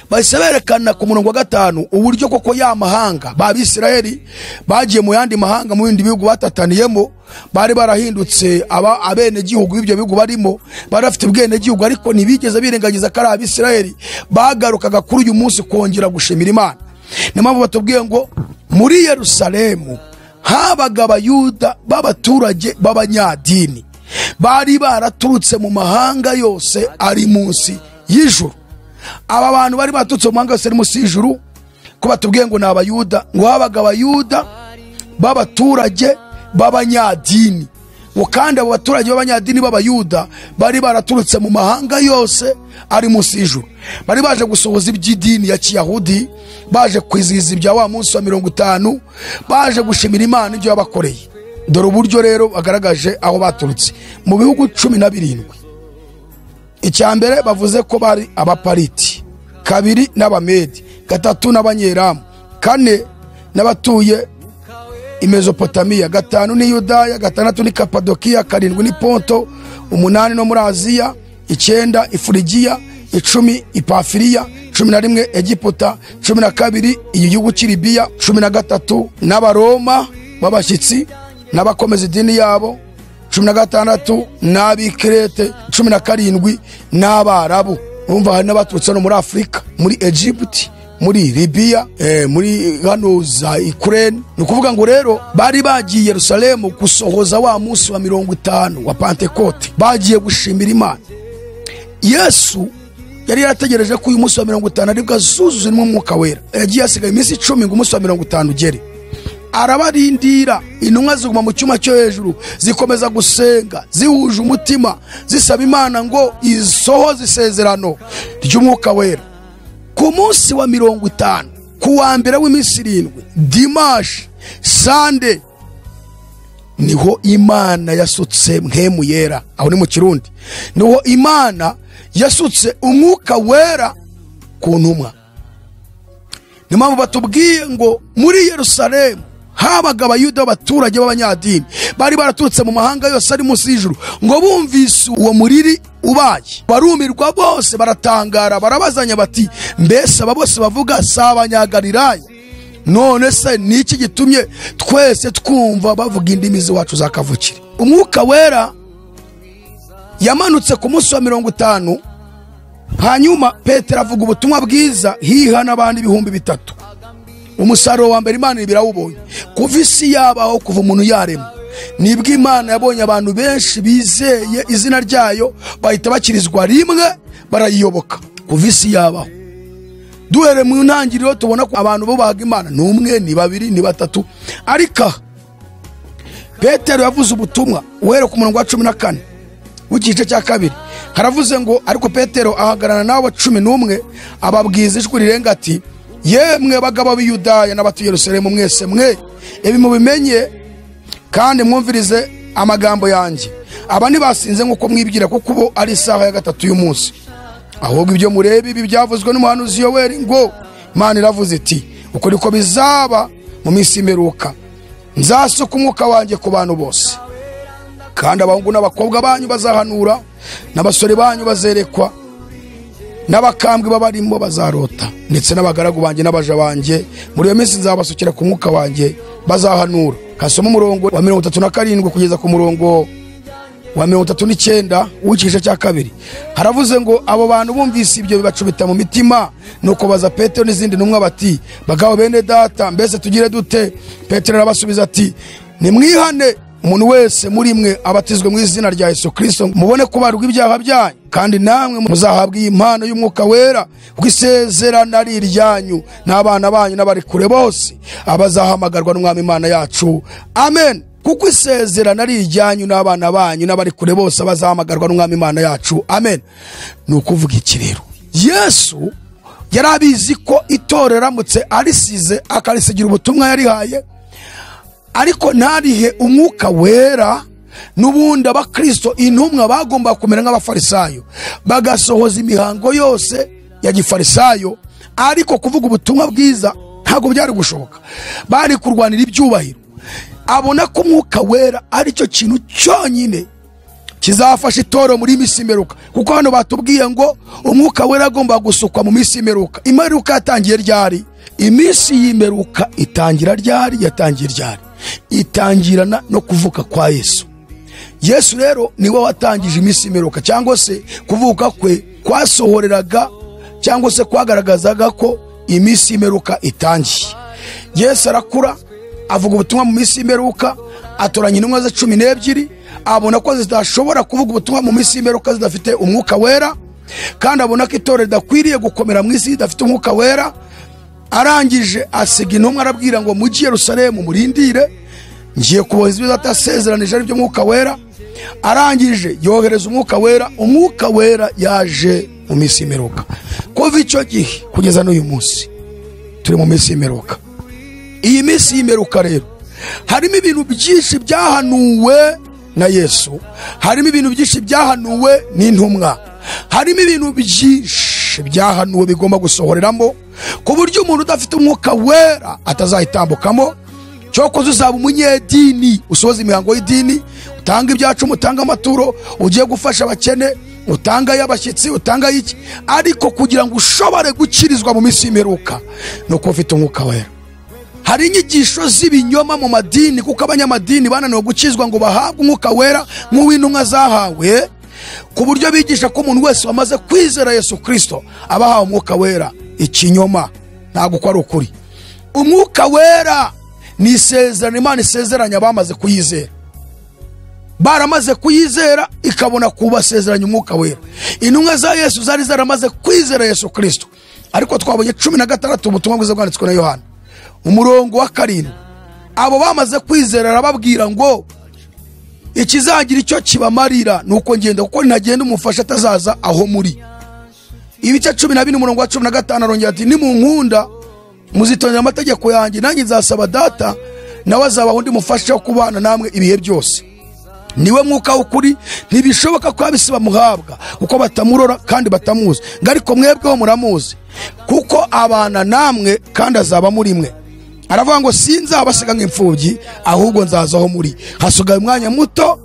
bahise berekana ku murongo wa 5 uburyo koko ya mahanga b'Abisirayeli bagiye mu yandi mahanga, mu bindi bihugu batataniyemo, bari barahindutse abene gihugu b'ibyo bihugu barimo, bari bafite ubwene gihugu, ariko ntibigeze birengagiza ko ari Abisirayeli. Bagarukaga kuri uyu munsi kongera gushimira Imana. Niyo mpamvu batubwiye ngo muri Yerusalemu habaga abayuda b'abaturage b'abanyadini, bari baraturutse mu mahanga yose ari munsi y'ijuru. Aba bantu bari baturutse mu mahanga yose ari munsi y'ijuru, ko batubwiye ngo ni abayuda, ngo habaga abayuda b'abaturage b'abanyadini. Kandi abo baturage b'abanyadini b'abayuda bari baraturutse mu mahanga yose ari munsi y'ijuru, bari baje gusohoza iby'idini ya Kiyahudi, baje kwizihiza ibya wa munsi wa 50, baje gushimira Imana ibyo yabakoreye. Dore uburyo rero bagaragaje aho baturutse mu bihugu 17. Icyambere bavuze ko bari abapariti, 2 n'abamedi, 3 n'abanyeramu, 4 n'abatuye i Mesopotamiya, 5 ni Yudaya, 6 ni Kapadokiya, 7 ni Ponto, 8 no muri Aziya, 9 Ifurigiya, 10 Ipamfiliya, 11 Egiputa, 12 igihugu cy'Ilibiya, 13 n'abaroma b'abashyitsi n'abakomeza idini yabo, 16 n'abikirete, 17 n'abarabu. Urumva hari n'abaturutse no muri Afrika, muri Egypt, muri Libiya, muri hano za Ukraine. Ni ukuvuga ngo rero bari bagiye Yerusalemu gusohoza wa munsi wa 50 wa Pentekoste, bagiye gushimira Imana. Yesu yari yarategereje ko uyu munsi wa 50 aribwo azuzuzwa n'umwuka wera. Yagiye asigaye iminsi 10 ngo umunsi wa 50 ugere. Arabarindira, intumwa ziguma mu cyuma cyo hejuru zikomeza gusenga, zihuje umutima, zisaba Imana ngo isohoze isezerano ry'umwuka wera. Ku munsi wa 50, ku wa mbere w'iminsi 7, Dimanche, Sunday, niho Imana yasutse mpemu yera. Aho ni mu Kirundi, niho Imana yasutse umwuka wera ku ntumwa. Ni mpamvu batubwiye ngo muri Yerusalemu habaga abayuda b'abaturage b'abanyadini, bari baraturutse mu mahanga yose ari munsi y'ijuru, ngo bumvise uwo muriri ubaye, barumirwa bose baratangara, barabazanya bati, mbese aba bose bavuga si abanyagalilaya? None se niki gitumye twese twumva bavuga indimi z'iwacu za kavukire? Umwuka wera yamanutse ku munsi wa 50, hanyuma Petero avuga ubutumwa bwiza, hiha n'abandi 3,000. umusaruro wa mbere Imana birawubonye. Kuva isi yabaho, kuva umuntu yarema, nibwo Imana yabonye abantu benshi bizeye izina ryayo bahita bakirizwa rimwe barayiyoboka. Kuva isi yabaho, duhere mu ntangiriro tubona ko abantu bubahaga Imana ni umwe, ni babiri, ni batatu. Ariko Petero yavuze ubutumwa uhere ku murongo wa 14 w'igice cya 2. Haravuze ngo ariko Petero ahagarana n'abo 11 ababwiza ijwi rirenga ati, yemwe bagabo b'Iyudaya n'abatuye Yerusalemu mwese mwe, ibi mubimenye kandi mwumvirize amagambo yanjye. Aba ntibasinze nk'uko mwibwira, kuko ubu ari isaha ya 3 y'umunsi. Ahubwo ibyo mureba ibi byavuzwe n'umuhanuzi Yoweli ngo, Imana iravuze iti, uko niko bizaba mu minsi y'imperuka, nzasuka umwuka wanjye ku bantu bose, kandi abahungu n'abakobwa banyu bazahanura, n'abasore banyu bazerekwa, n'abakambwe babarimo bazarota, ndetse n'abagaragu banjye n'abaja banjye muri iyo minsi nzabasukira ku mwuka wanjye bazahanura. Kasoma umurongo wa 37 kugeza ku murongo wa 39 w'igice cya 2. Haravuze ngo abo bantu bumvise ibyo bibacubita mu mitima, nuko baza Petero n'izindi ntumwa bati, bagabo bene data, mbese tugire dute? Petero arabasubiza ati, nimwihane umuntu wese muri mwe abatizwe mu izina rya Yesu Kristo, mubone kubarwa ibyaha byanyu, kandi namwe muzahabwa iyi mpano y'umwuka wera, kuko isezerano ari iryanyu n'abana banyu n'abari kure bose abazahamagarwa n'Umwami Imana yacu. Amen. Kuko isezerano ari iryanyu n'abana banyu n'abari kure bose abazahamagarwa n'Umwami Imana yacu. Amen. Nukuvuga iki rero, Yesu yarabizi ko itorero ramutse arisize akarisigira ubutumwa yarihaye, ariko ntarihe umwuka wera, n'ubundi abakristo intumwa bagomba kumera nk'abafarisayo, bagasohoza imihango yose ya gifarisayo, ariko kuvuga ubutumwa bwiza ntabwo byari gushoboka. Bari kurwanira ibyubahiro. Abona ko umwuka wera ari cyo kintu cyonyine kizafasha itorero muri minsi y'imperuka, kuko hano batubwiye ngo umwuka wera agomba gusukwa mu minsi y'imperuka. Imperuka yatangiye ryari? Iminsi y'imperuka itangira ryari? Yatangiye ryari? Itangirana no kuvuka kwa Yesu. Yesu rero niwe watangije iminsi y'imperuka, cyangwa se kuvuka kwe kwasohoreraga cyangwa se kwagaragazaga ko iminsi y'imperuka itangiye. Yesu arakura, avuga ubutumwa mu minsi y'imperuka, atoranya intumwa ze 12, abona ko zidashobora kuvuga ubutumwa mu minsi y'imperuka zidafite umwuka wera, kandi abona ko itorero ridakwiriye gukomera mu isi ridafite umwuka wera. Arangije asiga intumwa arabwira ngo mujye Yerusalemu murindire, ngiye kuboheza ibyo atasezeranije ari byo mwuka wera. Arangije yohereza umwuka wera. Umwuka wera yaje mu minsi y'imperuka. Kuva icyo gihe kugeza n'uyu munsi turi mu minsi y'imperuka. Iyi minsi y'imperuka rero harimo ibintu byinshi byahanuwe na Yesu, harimo ibintu byinshi byahanuwe n'intumwa, harimo ibintu byinshi byahanuwe bigomba gusohoreramo, ku buryo umuntu udafite umwuka wera atazahitambukamo. Cyokoze uzaba umunyedini, usoza imihango y'idini, utanga ibyacu, utanga amaturo, ugiye gufasha abakene, utanga y'abashyitsi, utanga y'iki, ariko kugira ngo ushobore gukirizwa mu minsi y'imperuka nuko ufite umwuka wera. Hari inyigisho z'ibinyoma mu madini, kuko abanyamadini bananiwe gukizwa ngo bahabwe umwuka wera nk'uw'intumwa zahawe, ku buryo bigisha ko umuntu wese wamaze kwizera Yesu Kristo abahawe umwuka wera. Ikinyoma, ntabwo ko ari ukuri. Umwuka wera ni isezerano Imana isezeranya bamaze kuyizera. Baramaze kuyizera ikabona kubasezeranya umwuka wera. Intumwa za Yesu zari zaramaze kwizera Yesu Kristo, ariko twabonye 16 ubutumwa bwiza bwanditswe na Yohana umurongo wa 7. Abo bamaze kwizera arababwira ngo ikizagira icyo kibamarira nuko ngenda, kuko ntagenda umufasha atazaza aho muri. Ibice 12 umurongo wa 15 arongera ati, nimunkunda muzitondera amategeko yanjye, nanjye nzasaba Data, nawe azabaho undi mufasha wo kubana namwe ibihe byose. Niwe mwuka w'ukuri, ntibishoboka ko abisi bamuhabwa kuko batamurora kandi batamuzi, ariko mwebweho muramuzi kuko abana namwe kandi azaba muri mwe. Aravuga ngo sinzabasiga nk'imfubyi, ahubwo nzazaho muri. Hasigaye umwanya muto,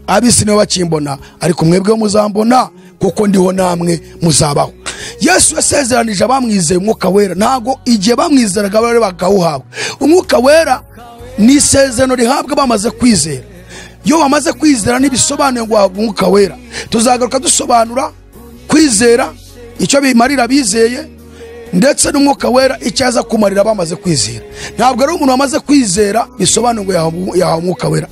abisi nibo bakimbona, ariko mwebweho muzambona kuko ndiho namwe muzabaho. Yesu yasezeranije abamwizeye umwuka wera, ntago igihe bamwizeraga bari bakawuhabwa. Umwuka wera ni isezerano rihabwa bamaze kwizera. Iyo bamaze kwizera ntibisobanuye ngo wahabwa umwuka wera. Tuzagaruka dusobanura kwizera icyo bimarira bizeye, ndetse n'umwuka wera icyo aza kumarira bamaze kwizera. Ntabwo ari umuntu wamaze kwizera bisobanura ngo yahawe umwuka wera.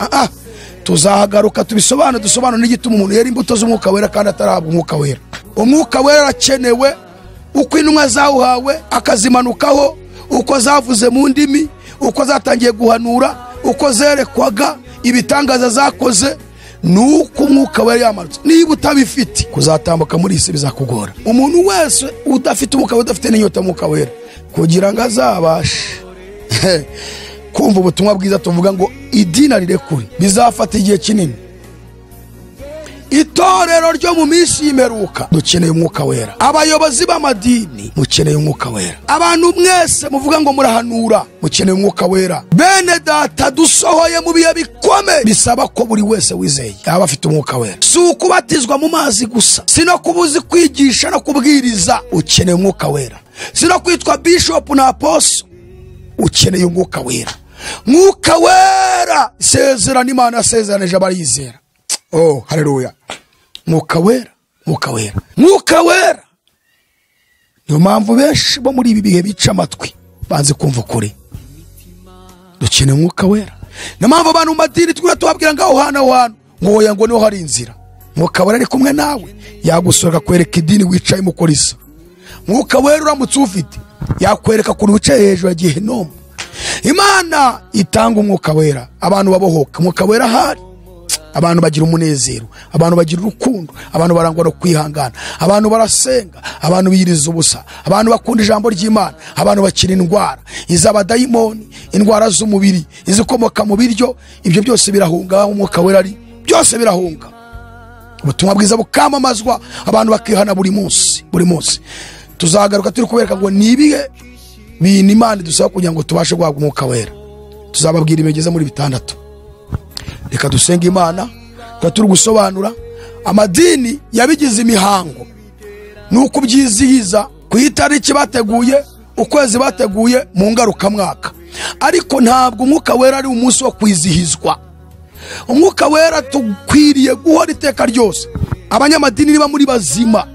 Tuzahagaruka dusobanura n'igituma umuntu yera imbuto z'umwuka wera kandi atarahabwa umwuka wera. Umwuka wera arakenewe uko intumwa zawuhawe akazimanukaho, uko zavuze mu ndimi, uko zatangiye guhanura, uko zerekwaga, ibitangaza zakoze, nuko umwuka wera yamanutse. Niba utabifite kuzatambuka muri isi bizakugora. Umuntu wese udafite umwuka wera, udafite n'inyota umwuka wera, kugira ngo azabashe kumva ubutumwa bwiza tuvuga ngo idini rirekure, bizafata igihe kinini. Itorero ryo mu minsi y'imperuka dukeneye umwuka wera. Abayobozi b'amadini mukeneye umwuka wera. Abantu mwese muvuga ngo murahanura mukeneye umwuka wera. Bene data, dusohoye mu bihe bikomeye bisaba ko buri wese wizeye yaba afite umwuka wera. Si ukubatizwa mu mazi gusa, si no kubuzi kwigisha no kubwiriza, ukeneye umwuka wera. Si no kwitwa bishop na apostle, ukeneye umwuka wera. Mwuka wera isezerano Imana yasezeranije abayizera. Oh, haleluya. Mwuka wera, mwuka wera, mwuka wera. Niyo mpamvu benshi bo muri ibi bihe bica amatwi banze kumva ukuri. Dukeneye umwuka wera. Niyo mpamvu abantu mu madini twira tubabwira ngaho hano ngo oya, ngo niho hari inzira. Mwuka wera ari kumwe nawe yagusura kwereka idini wicaye mukorisa. Mwuka wera uramutse ufite yakwereka kuri wicaye hejuru ya Gehinomu. Imana itanga umwuka wera, abantu babohoka. Umwuka wera hari, abantu bagira umunezero, abantu bagira urukundo, abantu barangwa no kwihangana, abantu barasenga, abantu biyiriza ubusa, abantu bakunda ijambo ry'Imana, abantu bakira indwara, iz'abadayimoni, indwara z'umubiri, izikomoka mu biryo, ibyo byose birahunga. Umwuka wera ari, byose birahunga. Ubutumwa bwiza bukamamazwa, abantu bakihana buri munsi. Tuzagaruka turi kubereka ngo nibihe bintu Imana dusaba kugira ngo tubashe guhabwa umwuka wera. Tuzababwira imigeze muri 6. Reka dusenga Imana turi gusobanura. Amadini yabigize imihango, nuko byizihiza ku itariki bateguye, ukwezi bateguye mu ngaruka mwaka. Ariko ntabwo umwuka wera ari umunsi wo kwizihizwa. Umwuka wera tukwiriye guhora iteka ryose. Abanyamadini niba muri bazima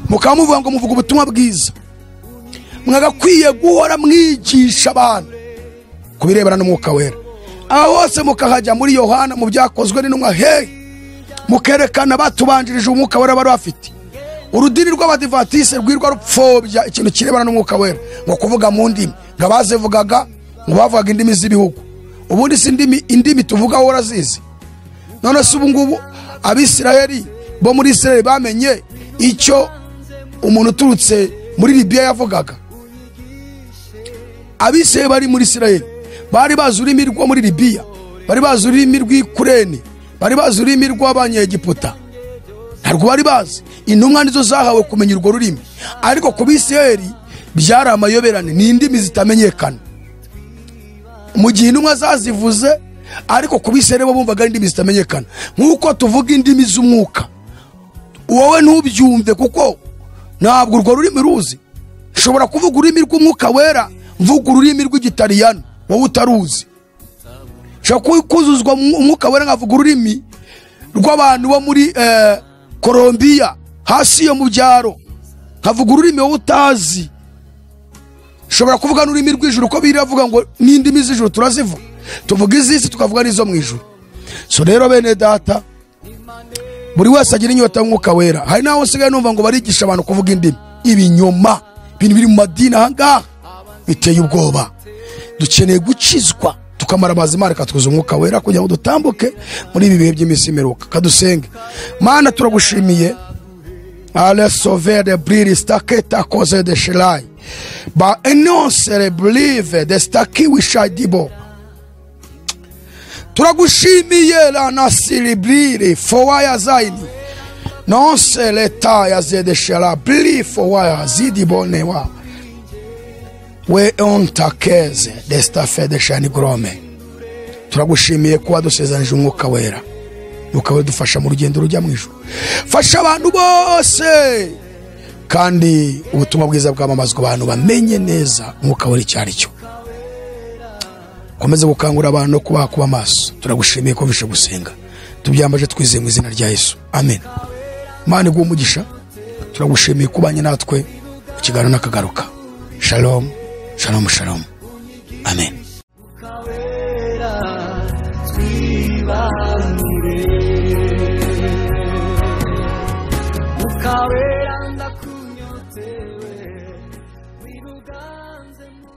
mukamuvuga ngo muvuga ubutumwa bwiza, mwagakwiye guhora mwigisha abantu kubirebana n'umwuka wera. Aho hose mukahajya muri Yohana mu byakozwe n'intumwa, mukerekana batubanjirije umwuka wera bari bafite. Urudini rw'Abadivantisite rwirwa rupfobya ikintu kirebana n'umwuka wera, ngo kuvuga mu ndimi, ngo abazivugaga ngo bavugaga indimi z'ibihugu. Ubundi si indimi tuvuga wowe urazizi? None se ubu ngubu Abisirayeli bo muri Israeli bamenye icyo umuntu uturutse muri Libya yavugaga? Abisirayeli bari muri Israeli bari bazi ururimi rwo muri Libya, bari bazi ururimi rw'Ukurene, bari bazi ururimi rw'Abanyegiputa. Ntabwo bari bazi. Intumwa nizo zahawe kumenya urwo rurimi, ariko ku Bisirayeli byari amayoberane, ni indimi zitamenyekana. Mu gihe intumwa zazivuze, ariko ku Bisirayeli bo bumvaga indimi zitamenyekana. Nk'uko tuvuga indimi z'umwuka, wowe ntubyumve kuko ntabwo urwo rurimi ruzi. Nshobora kuvuga ururimi rw'umwuka wera, mvuga ururimi rw'Igitaliyano wowe utaruzi. Nshobora kuzuzwa umwuka wera nkavuga ururimi rw'abantu bo muri Colombia hasi yo mu byaro, nkavuga ururimi wowe utazi. Nshobora kuvuga n'ururimi rw'ijuru ko biravuga ngo n'indimi z'ijuru turazivuga, tuvuga iz'isi tukavuga n'izo mu ijuru. So rero bene data, buri wese agira inyota y'umwuka wera. Hari naho nsigaye numva ngo barigisha abantu kuvuga indimi. Ibinyoma, ibintu biri mu madini ahangaha biteye ubwoba. Dukeneye gukizwa tukamara amazima, reka tukuze umwuka wera kugira ngo dutambuke muri ibi bihe by'iminsi y'imperuka. Kadusenge. Mana, turagushimiye. Ale sauver de brille staketa cause de shelai ba enonce le believe de staki wishadibo. Turagushimiye la nasiri brille fowaya zaini nonse leta ya zede shela brille fowaya zidibo newa we ontakeze de stafe de shani grome. Turagushimiye kuba dusezanije umwuka wera, ukaba dufasha mu rugendo rujya mu ijuru. Fasha abantu bose kandi ubutumwa bwiza bwamamazwa, abantu bamenye neza umwuka wera icyo ari cyo. Komeze gukangura abantu no kuba maso. Turagushimiye ko bishe gusenga, tubyambaje twizeye mu izina rya Yesu, amen. Mana iguhe umugisha. Turagushimiye kubanye natwe ikiganiro nakagaruka. shalom shalom shalom amen. ukawera twibanire ukawera ndakunyotewe wibuganze mu